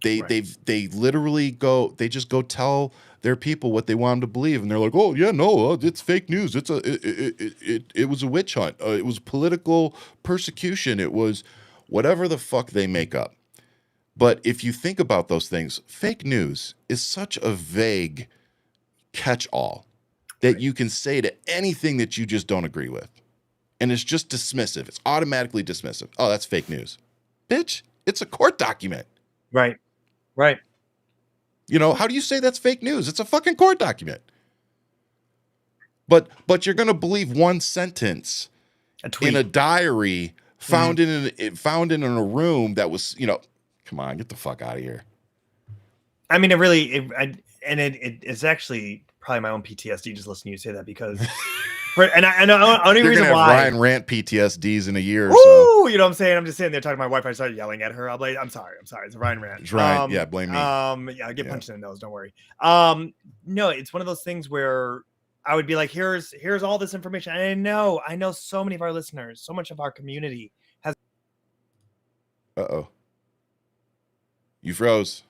They literally just go tell their people what they want them to believe, and they're like, oh yeah, no, it's fake news. It was a witch hunt. It was political persecution. It was whatever the fuck they make up. But if you think about those things, fake news is such a vague catch-all that you can say to anything that you just don't agree with. And it's just dismissive. It's automatically dismissive. Oh, that's fake news. Bitch, it's a court document. Right. Right. You know, how do you say that's fake news? It's a fucking court document. But you're going to believe one sentence A tweet. in a diary found in a room that was, you know, come on, get the fuck out of here. I mean, it's actually probably my own PTSD just listening to you say that because, I know only You're reason gonna have why Ryan rant PTSDs in a year or Woo! so. You know what I'm saying? I'm just sitting there talking to my wife. I started yelling at her. I'm like, I'm sorry. It's a Ryan rant. It's Ryan. Yeah, blame me. Yeah, I get punched in the nose. Don't worry. No, it's one of those things where I would be like, here's all this information. I know so many of our listeners, so much of our community has. Uh-oh. You froze.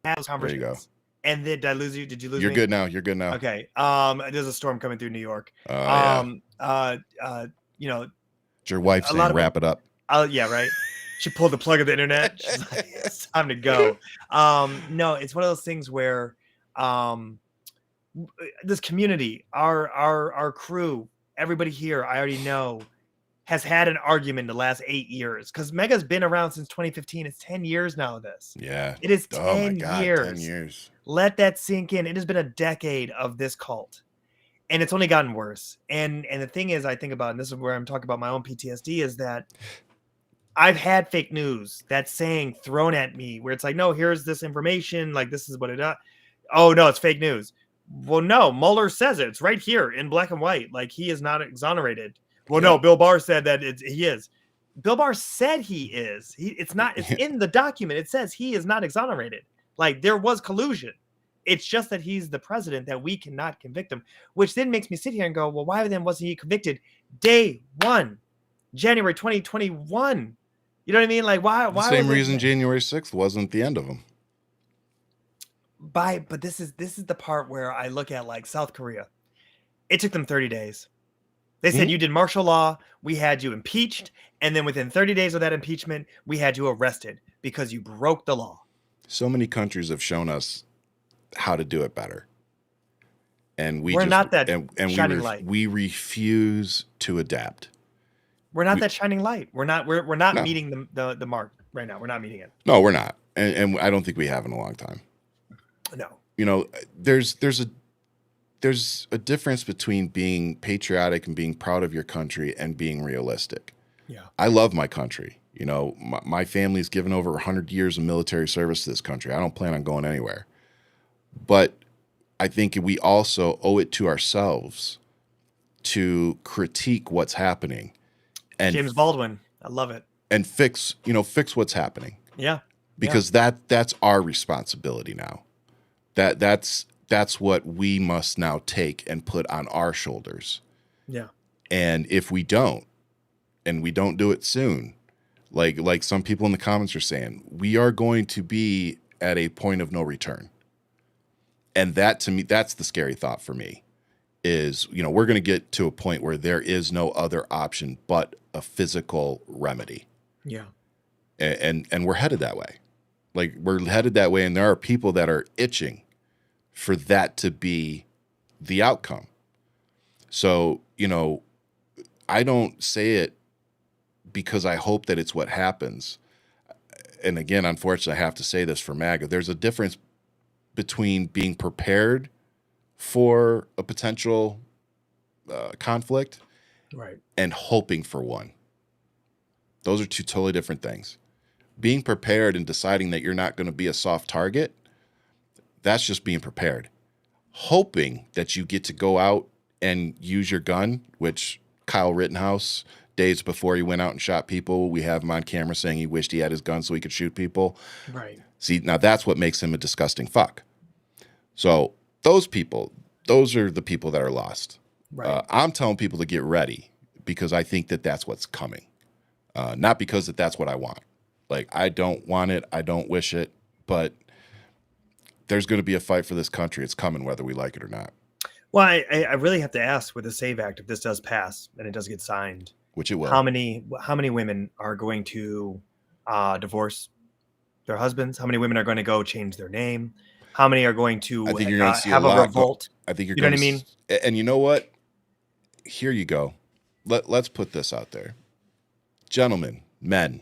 Those conversations. There you go. And did I lose you? Did you lose You're me? good now. You're good now. Okay. There's a storm coming through New York. Yeah. You know, It's your wife saying wrap it up. Yeah, right. She pulled the plug of the internet. She's like, it's time to go. No, it's one of those things where this community, our crew, everybody here, I already know, has had an argument the last 8 years because Mega's been around since 2015. It's 10 years now. Yeah. It is 10 oh my God, years. 10 years. Let that sink in. It has been a decade of this cult, and it's only gotten worse. And the thing is, I think about, and this is where I'm talking about my own PTSD, is that I've had fake news that's saying thrown at me where it's like, no, here's this information, like this is what it is. Oh no, it's fake news. Well, no, Mueller says it. It's right here in black and white. Like he is not exonerated. Well, no, Bill Barr said that he is. Bill Barr said he is. It's not. It's in the document. It says he is not exonerated. Like there was collusion. It's just that he's the president that we cannot convict him, which then makes me sit here and go, well, why then wasn't he convicted day 1, January 2021? You know what I mean? Like why? The same reason January 6th wasn't the end of him. But this is the part where I look at like South Korea. It took them 30 days. They said you did martial law, we had you impeached, and then within 30 days of that impeachment, we had you arrested because you broke the law. So many countries have shown us how to do it better. And we're not that shining light. We refuse to adapt. We're not that shining light. We're not meeting the mark right now. We're not meeting it. No, we're not. And I don't think we have in a long time. No. You know, there's a difference between being patriotic and being proud of your country and being realistic. Yeah. I love my country. You know, my family's given over 100 years of military service to this country. I don't plan on going anywhere. But I think we also owe it to ourselves to critique what's happening. And James Baldwin. I love it. And fix what's happening. Yeah. Because that's our responsibility now. That's what we must now take and put on our shoulders. Yeah. And if we don't, and we don't do it soon, like some people in the comments are saying, we are going to be at a point of no return. And that, to me, that's the scary thought for me is, you know, we're going to get to a point where there is no other option but a physical remedy. Yeah. And we're headed that way. Like we're headed that way. And there are people that are itching for that to be the outcome. So, you know, I don't say it because I hope that it's what happens. And again, unfortunately, I have to say this for MAGA. There's a difference between being prepared for a potential conflict, right, and hoping for one. Those are two totally different things. Being prepared and deciding that you're not going to be a soft target, that's just being prepared. Hoping that you get to go out and use your gun, which Kyle Rittenhouse, days before he went out and shot people, we have him on camera saying he wished he had his gun so he could shoot people. Right. See, now that's what makes him a disgusting fuck. So those people, those are the people that are lost. Right. I'm telling people to get ready because I think that that's what's coming. Not because that's what I want. Like, I don't want it. I don't wish it. But there's going to be a fight for this country. It's coming whether we like it or not. Well, I really have to ask with the SAVE Act, if this does pass and it does get signed, which it will. How many women are going to divorce their husbands? How many women are going to go change their name? How many are going to I think you're going to see have a lot. revolt? I think you're You know going what I mean? And you know what? Here you go. Let's put this out there. Gentlemen, men,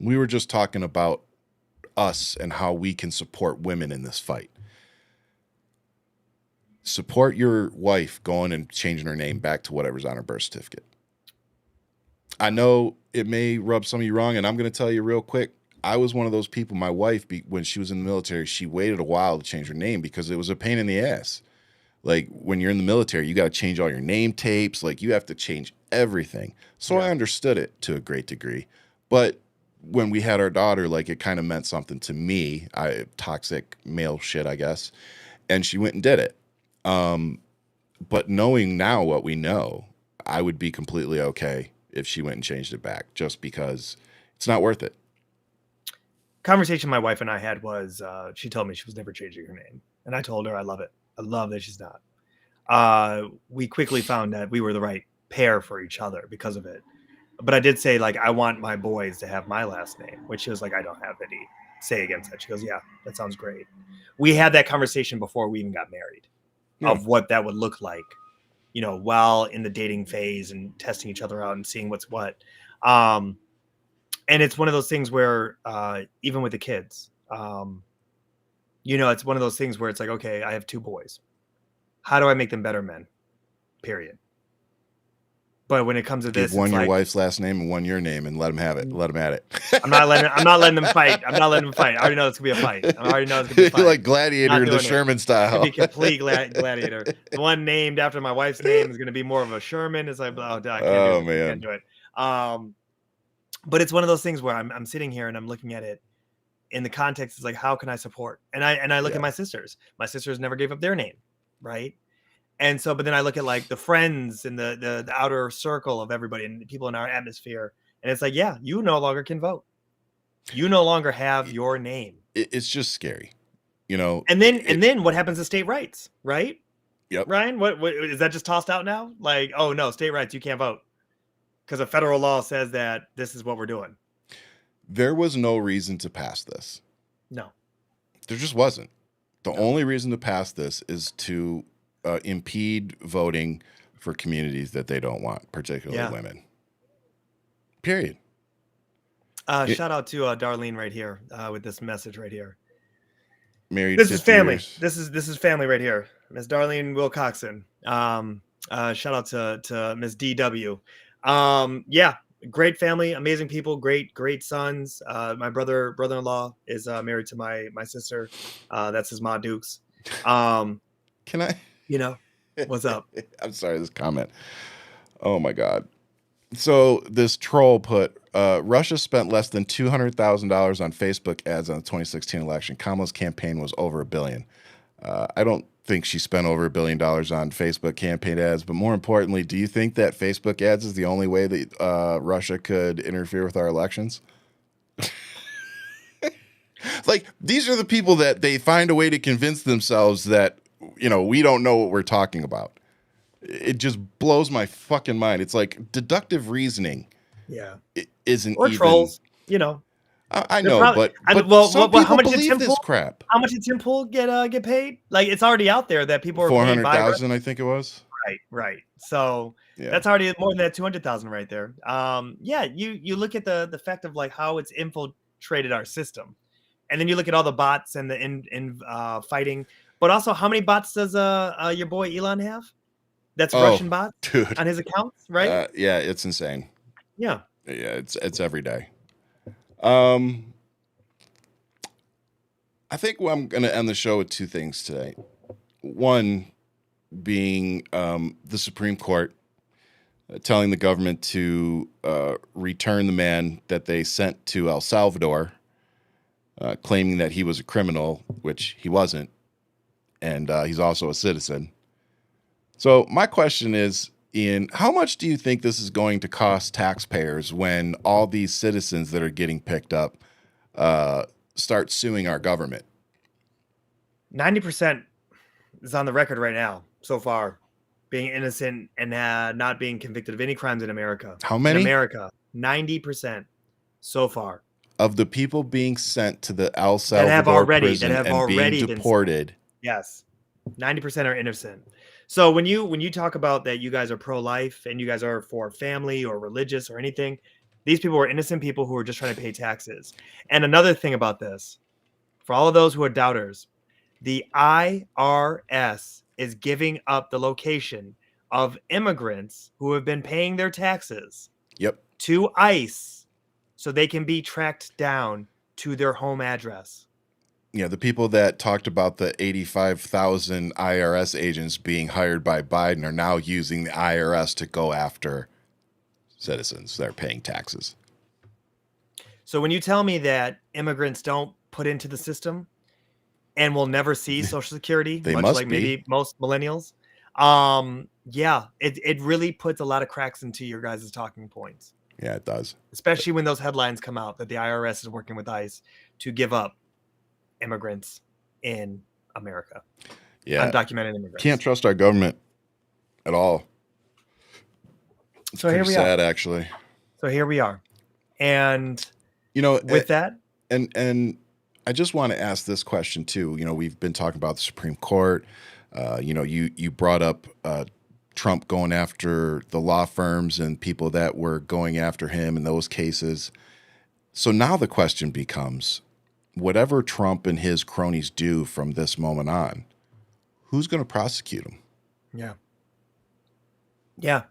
we were just talking about us and how we can support women in this fight. Support your wife going and changing her name back to whatever's on her birth certificate. I know it may rub some of you wrong, and I'm going to tell you real quick. I was one of those people. My wife, when she was in the military, she waited a while to change her name because it was a pain in the ass. Like when you're in the military, you got to change all your name tapes. Like you have to change everything. So I understood it to a great degree. But when we had our daughter, like it kind of meant something to me. Toxic male shit, I guess. And she went and did it. But knowing now what we know, I would be completely okay if she went and changed it back, just because it's not worth it. Conversation my wife and I had was she told me she was never changing her name, and I told her I love it. I love that she's not. We quickly found that we were the right pair for each other because of it. But I did say, like, I want my boys to have my last name, which is like, I don't have any say against that. She goes, yeah, that sounds great. We had that conversation before we even got married of what that would look like, you know, while in the dating phase and testing each other out and seeing what's what. And it's one of those things where even with the kids, you know, it's one of those things where it's like, okay, I have 2 boys. How do I make them better men? Period. But when it comes to this, give one it's your like, wife's last name and one your name, and let them have it. Let them at it. I'm not letting them fight. I'm not letting them fight. I already know it's gonna be a fight. I already know it's gonna be a fight. Like Gladiator, the Sherman It's style. gonna be complete gladiator. The one named after my wife's name is gonna be more of a Sherman. It's like, oh, I can't do it. Man. I can't do it. But it's one of those things where I'm sitting here and I'm looking at it in the context. It's like, how can I support? And I look at my sisters. My sisters never gave up their name, right? And so, but then I look at like the friends and the outer circle of everybody and the people in our atmosphere. And it's like, yeah, you no longer can vote. You no longer have your name. It's just scary, you know. And then what happens to state rights, right? Yep. Ryan, what is that just tossed out now? Like, oh no, state rights, you can't vote because a federal law says that this is what we're doing. There was no reason to pass this. No. There just wasn't. The only reason to pass this is to impede voting for communities that they don't want, particularly women. Period. Shout out to Darlene right here with this message right here. Married. This is family. Years. This is family right here. Miss Darlene Wilcoxon. Shout out to Miss DW. Yeah, great family, amazing people, great sons. My brother-in-law is married to my sister. That's his Ma Dukes. Can I? You know, what's up? I'm sorry, this comment. Oh my God. So this troll put, Russia spent less than $200,000 on Facebook ads on the 2016 election. Kamala's campaign was over $1 billion. I don't think she spent over $1 billion on Facebook campaign ads, but more importantly, do you think that Facebook ads is the only way that Russia could interfere with our elections? Like, these are the people that they find a way to convince themselves that, you know, we don't know what we're talking about. It just blows my fucking mind. It's like deductive reasoning. Yeah. It isn't or even trolls, you know. I know, but some how people much did believe Tim this Pool, crap. How much did Tim Pool get paid? Like, it's already out there that people are paid by 400,000, I think it was. Right. So that's already more than that 200,000 right there. Yeah, you look at the fact of like how it's infiltrated our system, and then you look at all the bots and the fighting. But also, how many bots does your boy Elon have? That's Russian bots, dude, on his accounts, right? Yeah, it's insane. Yeah, it's every day. I think I'm going to end the show with 2 things today. One being the Supreme Court telling the government to return the man that they sent to El Salvador, claiming that he was a criminal, which he wasn't, and he's also a citizen. So my question is, Ian, how much do you think this is going to cost taxpayers when all these citizens that are getting picked up start suing our government? 90% is on the record right now so far, being innocent and not being convicted of any crimes in America. How many? In America, 90% so far. of the people being sent to the El that have Salvador already prison and being already been deported. Yes. 90% are innocent. So when you talk about that you guys are pro-life and you guys are for family or religious or anything, these people are innocent people who are just trying to pay taxes. And another thing about this, for all of those who are doubters, the IRS is giving up the location of immigrants who have been paying their taxes Yep. to ICE so they can be tracked down to their home address. Yeah, the people that talked about the 85,000 IRS agents being hired by Biden are now using the IRS to go after citizens that are paying taxes. So when you tell me that immigrants don't put into the system and will never see Social Security, They much must like be. maybe most millennials, yeah, it really puts a lot of cracks into your guys' talking points, Yeah, it does. especially when those headlines come out that the IRS is working with ICE to give up immigrants in America. Yeah. Undocumented immigrants. Can't trust our government at all. It's So here pretty we sad, are. actually. So here we are. And You know, with that, and I just want to ask this question too. You know, we've been talking about the Supreme Court. You know, you brought up Trump going after the law firms and people that were going after him in those cases. So now the question becomes, whatever Trump and his cronies do from this moment on, who's going to prosecute him? yeah.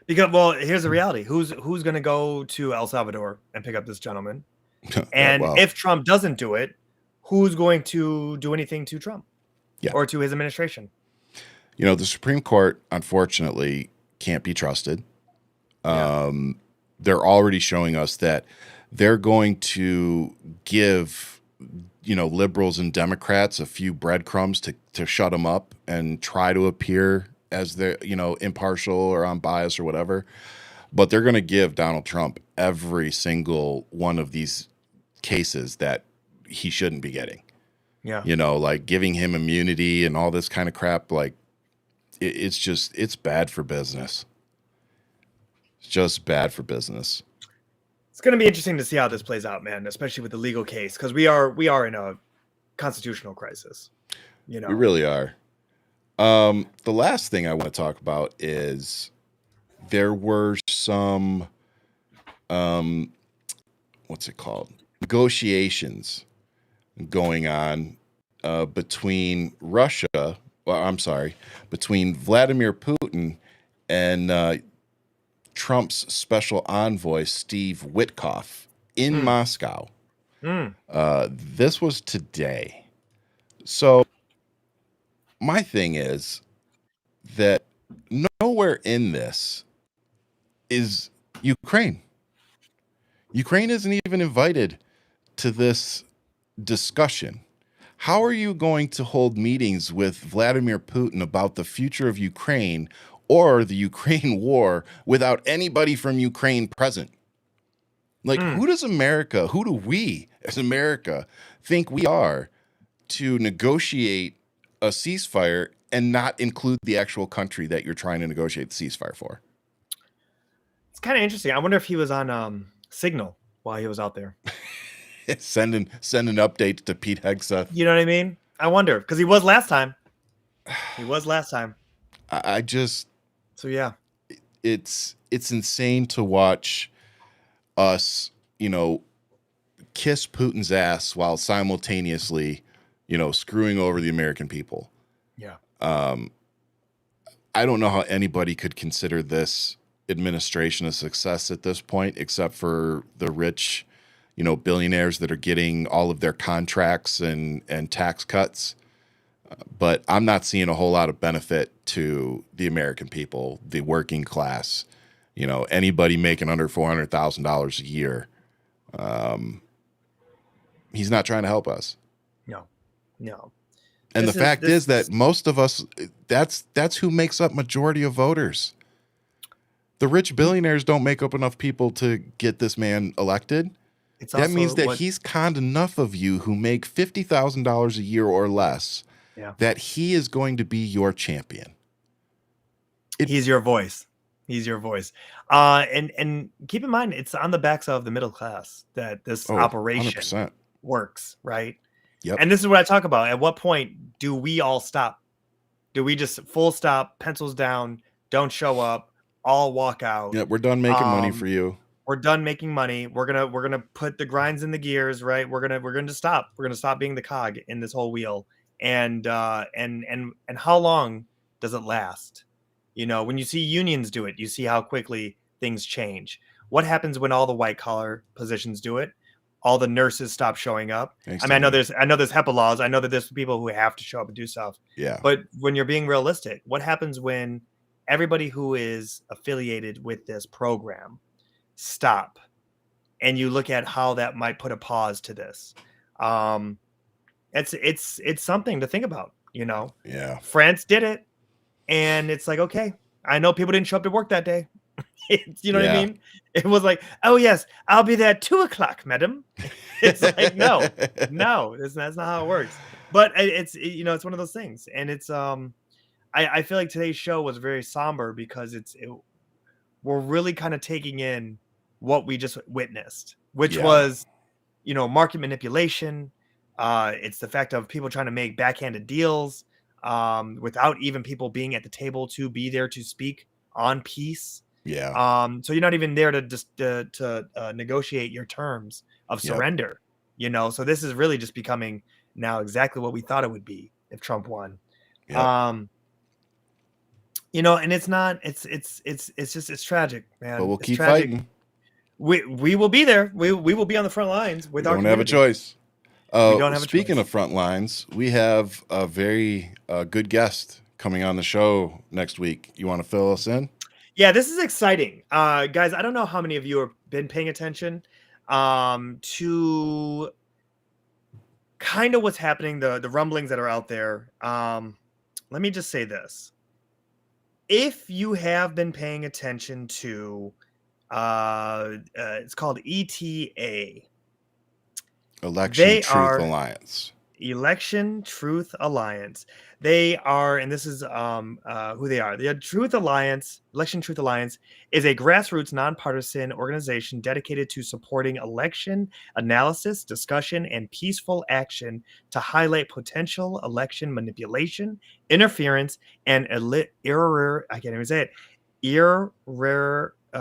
Because, well, here's the reality. Who's going to go to El Salvador and pick up this gentleman? And Well, if Trump doesn't do it, who's going to do anything to Trump or to his administration? you know, the Supreme Court, unfortunately, can't be trusted. They're already showing us that they're going to give, you know, liberals and Democrats a few breadcrumbs to shut them up and try to appear as they're, you know, impartial or unbiased or whatever. But they're going to give Donald Trump every single one of these cases that he shouldn't be getting. Yeah. You know, like giving him immunity and all this kind of crap. Like, it's bad for business. It's just bad for business. It's going to be interesting to see how this plays out, man, especially with the legal case, because we are in a constitutional crisis. You know, We really are. The last thing I want to talk about is there were some, what's it called? Negotiations going on between Russia, between Vladimir Putin and Trump's special envoy, Steve Witkoff, in Moscow. This was today. So my thing is that nowhere in this is Ukraine. Ukraine isn't even invited to this discussion. How are you going to hold meetings with Vladimir Putin about the future of Ukraine or the Ukraine war without anybody from Ukraine present? Like, who do we as America think we are to negotiate a ceasefire and not include the actual country that you're trying to negotiate the ceasefire for? it's kind of interesting. I wonder if he was on Signal while he was out there. Sending updates to Pete Hegseth. You know what I mean? I wonder, because he was last time. I just, So yeah, it's insane to watch us, you know, kiss Putin's ass while simultaneously, you know, screwing over the American people. yeah. I don't know how anybody could consider this administration a success at this point, except for the rich, you know, billionaires that are getting all of their contracts and tax cuts. But I'm not seeing a whole lot of benefit to the American people, the working class, you know, anybody making under $400,000 a year. He's not trying to help us. No. And This the is- fact this is that is- most of us, that's who makes up majority of voters. The rich billionaires don't make up enough people to get this man elected. It's That also means that what- he's conned enough of you who make $50,000 a year or less Yeah. that he is going to be your champion. he's your voice. He's your voice. And keep in mind, it's on the backs of the middle class that this Oh, operation 100%. works, right? Yep. And this is what I talk about. At what point do we all stop? Do we just full stop, pencils down, don't show up, all walk out? Yeah, we're done making money Um, for you. we're done making money. We're gonna put the grinds in the gears, right? We're gonna stop. We're gonna stop being the cog in this whole wheel. And how long does it last? When you see unions do it, you see how quickly things change. What happens when all the white collar positions do it? All the nurses stop showing up. I mean, I know Instantly. there's HEPA laws. I know that there's people who have to show up and do stuff. Yeah. But when you're being realistic, what happens when everybody who is affiliated with this program stop, and you look at how that might put a pause to this? It's something to think about. Yeah. France did it, and it's like, okay, I know people didn't show up to work that day. You know what I Yeah. mean? It was like, oh yes, I'll be there at 2:00, madam. It's like, no, that's not how it works. But it's one of those things, and I feel like today's show was very somber because we're really kind of taking in what we just witnessed, which Yeah. was, market manipulation. It's the fact of people trying to make backhanded deals without even people being at the table to be there to speak on peace. Yeah. So you're not even there to just to negotiate your terms of Yep. surrender. So this is really just becoming now exactly what we thought it would be if Trump won. Yep. And it's not. It's tragic, man. But we'll It's keep tragic. fighting. We will be there. We will be on the front lines with We our don't have a community. choice. We don't have a Speaking choice. of front lines, we have a very good guest coming on the show next week. You want to fill us in? Yeah, this is exciting. Guys, I don't know how many of you have been paying attention to kind of what's happening, the rumblings that are out there. Let me just say this. If you have been paying attention to, it's called ETA. Election Truth Alliance. Election Truth Alliance. They are, and this is who they are. The Election Truth Alliance is a grassroots nonpartisan organization dedicated to supporting election analysis, discussion, and peaceful action to highlight potential election manipulation, interference, and I can't even say it.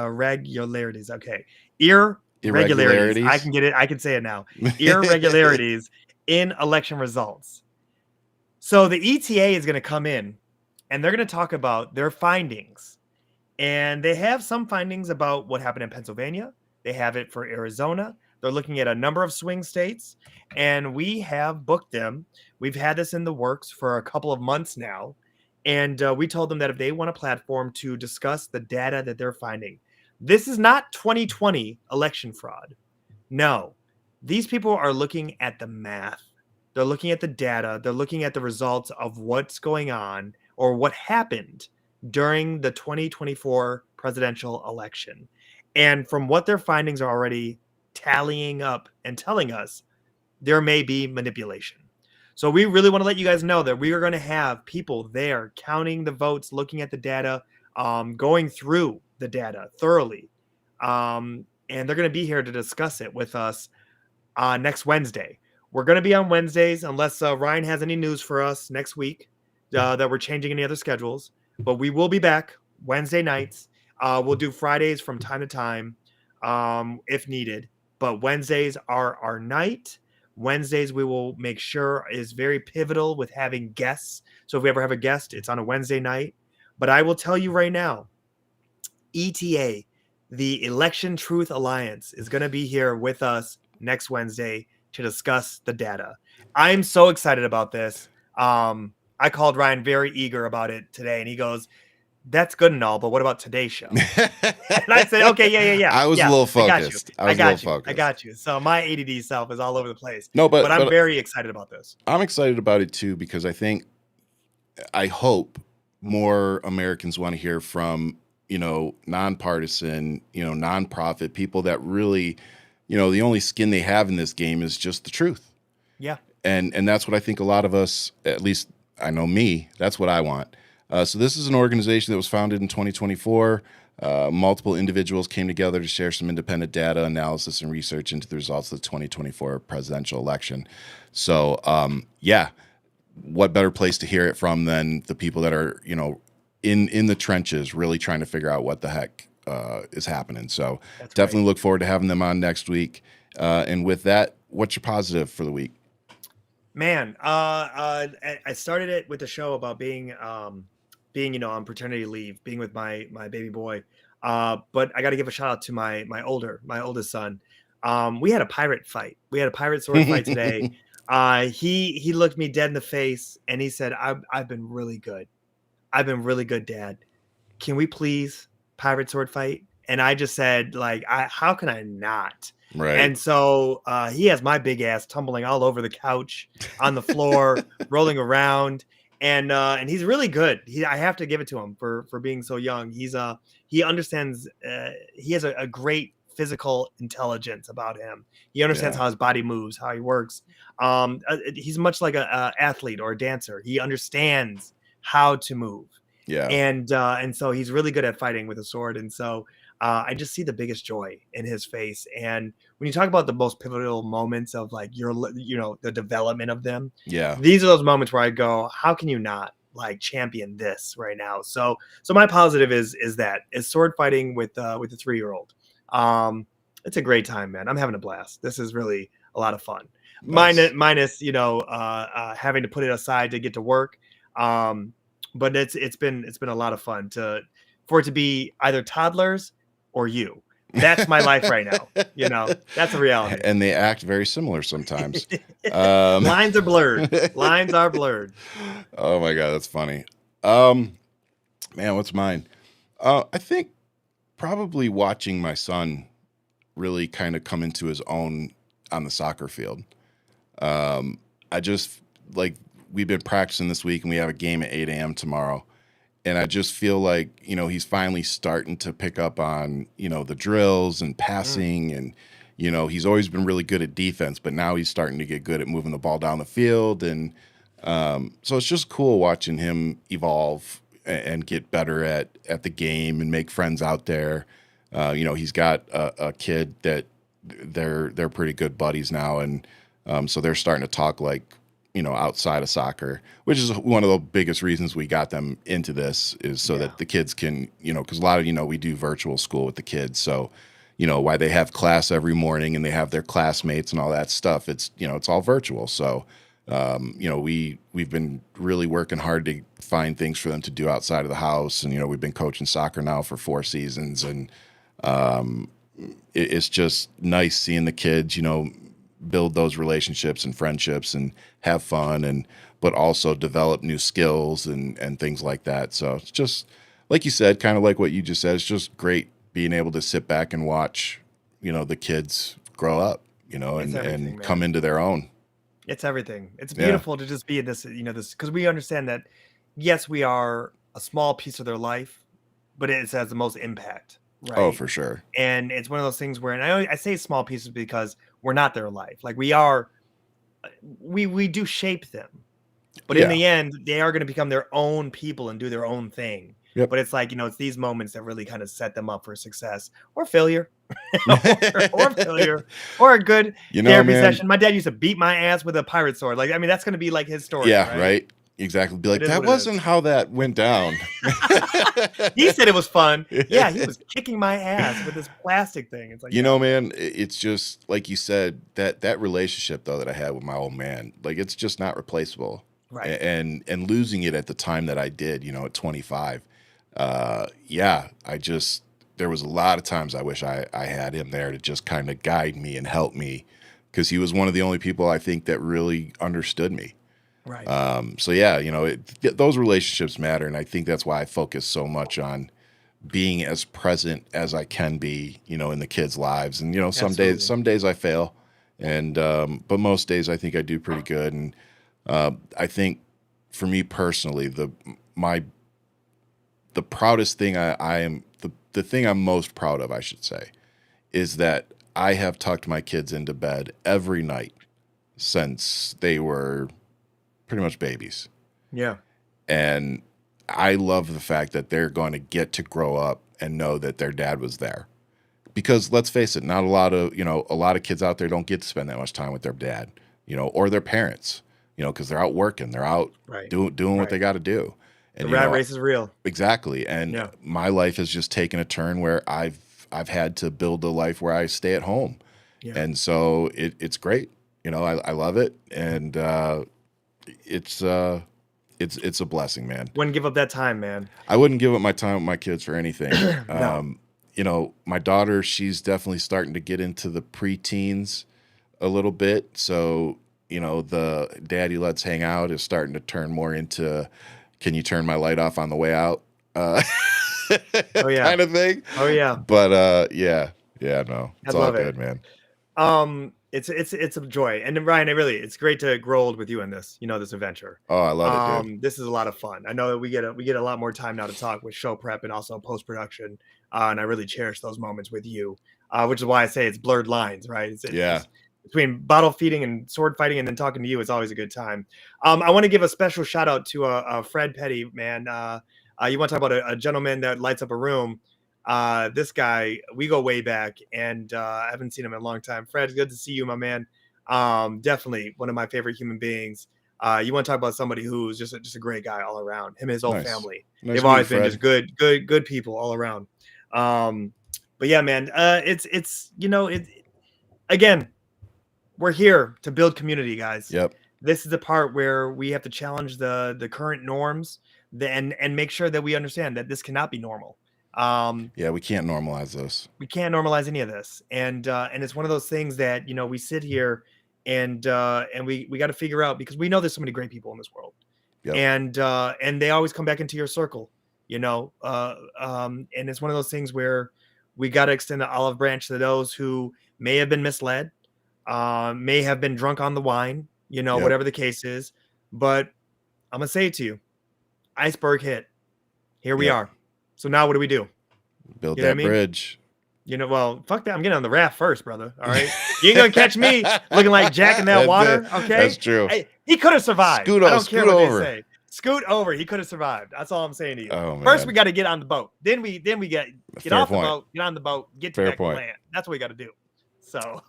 Irregularities. Okay. Irregularities. I can get it. I can say it now. Irregularities in election results. So the ETA is going to come in and they're going to talk about their findings. And they have some findings about what happened in Pennsylvania. They have it for Arizona. They're looking at a number of swing states, and we have booked them. We've had this in the works for a couple of months now. And we told them that if they want a platform to discuss the data that they're finding, this is not 2020 election fraud. No, these people are looking at the math. They're looking at the data. They're looking at the results of what's going on or what happened during the 2024 presidential election. And from what their findings are already tallying up and telling us, there may be manipulation. So we really want to let you guys know that we are going to have people there counting the votes, looking at the data, going through the data thoroughly. And they're going to be here to discuss it with us next Wednesday. We're going to be on Wednesdays unless Ryan has any news for us next week that we're changing any other schedules. But we will be back Wednesday nights. We'll do Fridays from time to time if needed. But Wednesdays are our night. Wednesdays we will make sure is very pivotal with having guests. So if we ever have a guest, it's on a Wednesday night. But I will tell you right now, ETA, the Election Truth Alliance, is going to be here with us next Wednesday to discuss the data. I'm so excited about this. I called Ryan very eager about it today, and he goes, "That's good and all, but what about today's show?" And I said, "Okay, yeah. I was a little focused. I got you. So my ADD self is all over the place. No, but I'm very excited about this. I'm excited about it too because I hope more Americans want to hear from nonpartisan, nonprofit people that really, the only skin they have in this game is just the truth. Yeah. And that's what I think a lot of us, at least I know me, that's what I want. So this is an organization that was founded in 2024. Multiple individuals came together to share some independent data, analysis, and research into the results of the 2024 presidential election. So, yeah, what better place to hear it from than the people that are, in the trenches, really trying to figure out what the heck is happening. So That's definitely great. look forward to having them on next week. And with that, what's your positive for the week? Man, I started it with a show about being on paternity leave, being with my baby boy. But I got to give a shout out to my oldest son. We had a pirate fight. We had a pirate sword fight today. He looked me dead in the face and he said, I've been really good. I've been really good, Dad. Can we please pirate sword fight? And I just said, like, how can I not? Right. And so he has my big ass tumbling all over the couch, on the floor, rolling around, and he's really good. I have to give it to him for being so young. He understands. He has a great physical intelligence about him. He understands Yeah. how his body moves, how he works. He's much like a athlete or a dancer. He understands how to move. Yeah. And so he's really good at fighting with a sword. And so I just see the biggest joy in his face. And when you talk about the most pivotal moments of like the development of them, Yeah. these are those moments where I go, how can you not like champion this right now? So my positive is sword fighting with the 3-year-old. It's a great time, man. I'm having a blast. This is really a lot of fun. Nice. Minus having to put it aside to get to work. But it's been a lot of fun for it to be either toddlers or you. That's my life right now. That's a reality. And they act very similar sometimes. Lines are blurred. Lines are blurred. Oh my God, that's funny. Man, what's mine? I think probably watching my son really kind of come into his own on the soccer field. I just like we've been practicing this week and we have a game at 8 a.m. tomorrow. And I just feel like, he's finally starting to pick up on, the drills and passing. And, he's always been really good at defense, but now he's starting to get good at moving the ball down the field. And so it's just cool watching him evolve and get better at the game and make friends out there. He's got a kid that they're pretty good buddies now. And so they're starting to talk like, outside of soccer, which is one of the biggest reasons we got them into this is so that the kids can, because a lot of, we do virtual school with the kids. So, why they have class every morning and they have their classmates and all that stuff. It's, it's all virtual. So, we've been really working hard to find things for them to do outside of the house. And, we've been coaching soccer now for 4 seasons. And it's just nice seeing the kids, build those relationships and friendships and have fun but also develop new skills and things like that. So it's just like you said, kind of like what you just said, it's just great being able to sit back and watch, the kids grow up, and come into their own. It's everything. It's beautiful to just be in this, this, because we understand that, yes, we are a small piece of their life, but it has the most impact. Right. Oh, for sure. And it's one of those things where, and I say small pieces because we're not their life. Like we do shape them, but in the end, they are going to become their own people and do their own thing. Yep. But it's like, it's these moments that really kind of set them up for success or failure or failure or a good therapy session. My dad used to beat my ass with a pirate sword. Like, I mean, that's going to be like his story. Yeah. Right. Exactly. Be like, that wasn't how that went down. He said it was fun. Yeah, he was kicking my ass with this plastic thing. It's like, man, it's just like you said, that relationship though that I had with my old man, like it's just not replaceable. Right. And losing it at the time that I did, at 25. There was a lot of times I wish I had him there to just kind of guide me and help me because he was one of the only people I think that really understood me. Right. So yeah, those relationships matter. And I think that's why I focus so much on being as present as I can be, in the kids' lives. And, some days I fail and, but most days I think I do pretty good. And, I think for me personally, the proudest thing the thing I'm most proud of, I should say, is that I have tucked my kids into bed every night since they were pretty much babies. Yeah. And I love the fact that they're going to get to grow up and know that their dad was there. Because let's face it, not a lot of, a lot of kids out there don't get to spend that much time with their dad, or their parents, because they're out working, they're out Right. doing what they Right. got to do. The And, rat race is real. exactly. And Yeah. my life has just taken a turn where I've had to build a life where I stay at home. Yeah. And so it's great. I love it. And it's a blessing, man. Wouldn't give up that time, man. I wouldn't give up my time with my kids for anything. No. My daughter, she's definitely starting to get into the preteens a little bit. So, the daddy let's hang out is starting to turn more into, can you turn my light off on the way out? Oh, yeah. Kind of thing. Oh yeah. But yeah, no, it's I all love good, it. man. It's a joy, and then, Ryan, it's great to grow old with you in this, this adventure. Oh, I love it, dude. This is a lot of fun. I know that we get a lot more time now to talk with show prep and also post production, and I really cherish those moments with you, which is why I say it's blurred lines, right? It's between bottle feeding and sword fighting, and then talking to you, it's always a good time. I want to give a special shout out to Fred Petty, man. You want to talk about a gentleman that lights up a room? This guy, we go way back, and I haven't seen him in a long time. Fred, good to see you, my man. Definitely one of my favorite human beings. You want to talk about somebody who's just a great guy all around. Him and his whole Nice. family. Nice They've to always meet you, been Fred. just good people all around. But yeah, man, again, we're here to build community, guys. Yep. This is the part where we have to challenge the current norms, and make sure that we understand that this cannot be normal. Yeah, we can't normalize this. We can't normalize any of this, and it's one of those things that we sit here and we got to figure out, because we know there's so many great people in this world. Yep. And they always come back into your circle, and it's one of those things where we got to extend the olive branch to those who may have been misled, may have been drunk on the wine, Yep. whatever the case is. But I'm gonna say it to you, iceberg hit. Here we Yep. are. So now what do we do? Build You know what that I mean? bridge. Well, fuck that. I'm getting on the raft first, brother. All right. You ain't gonna catch me looking like Jack in that That's water. it. Okay. That's true. Hey, he could have survived. Scoot I o- don't care scoot what over. they say. Scoot over. He could have survived. That's all I'm saying to you. Oh, First, man. we got to get on the boat. Then we get Fair off point. the boat, get on the boat, get Fair back point. to land. That's what we got to do. So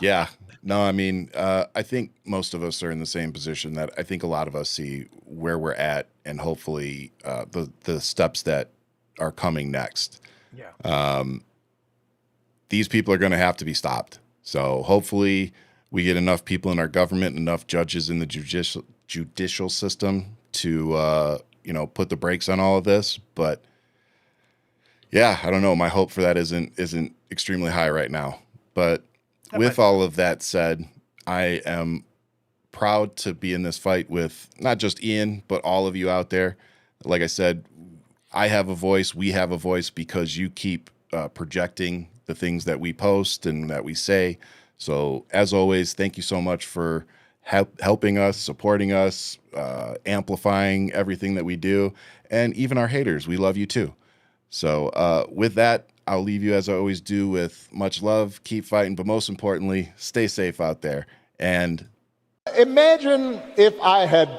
Yeah. No, I mean, I think most of us are in the same position, that I think a lot of us see where we're at, and hopefully the steps that are coming next. yeah. These people are going to have to be stopped. So hopefully we get enough people in our government, enough judges in the judicial system to put the brakes on all of this. But yeah, I don't know. My hope for that isn't extremely high right now. But with all of that said, I am proud to be in this fight with not just Ian, but all of you out there. Like I said, I have a voice. We have a voice because you keep projecting the things that we post and that we say. So as always, thank you so much for helping us, supporting us, amplifying everything that we do, and even our haters. We love you too. So with that, I'll leave you as I always do with much love. Keep fighting, but most importantly, stay safe out there. And imagine if I had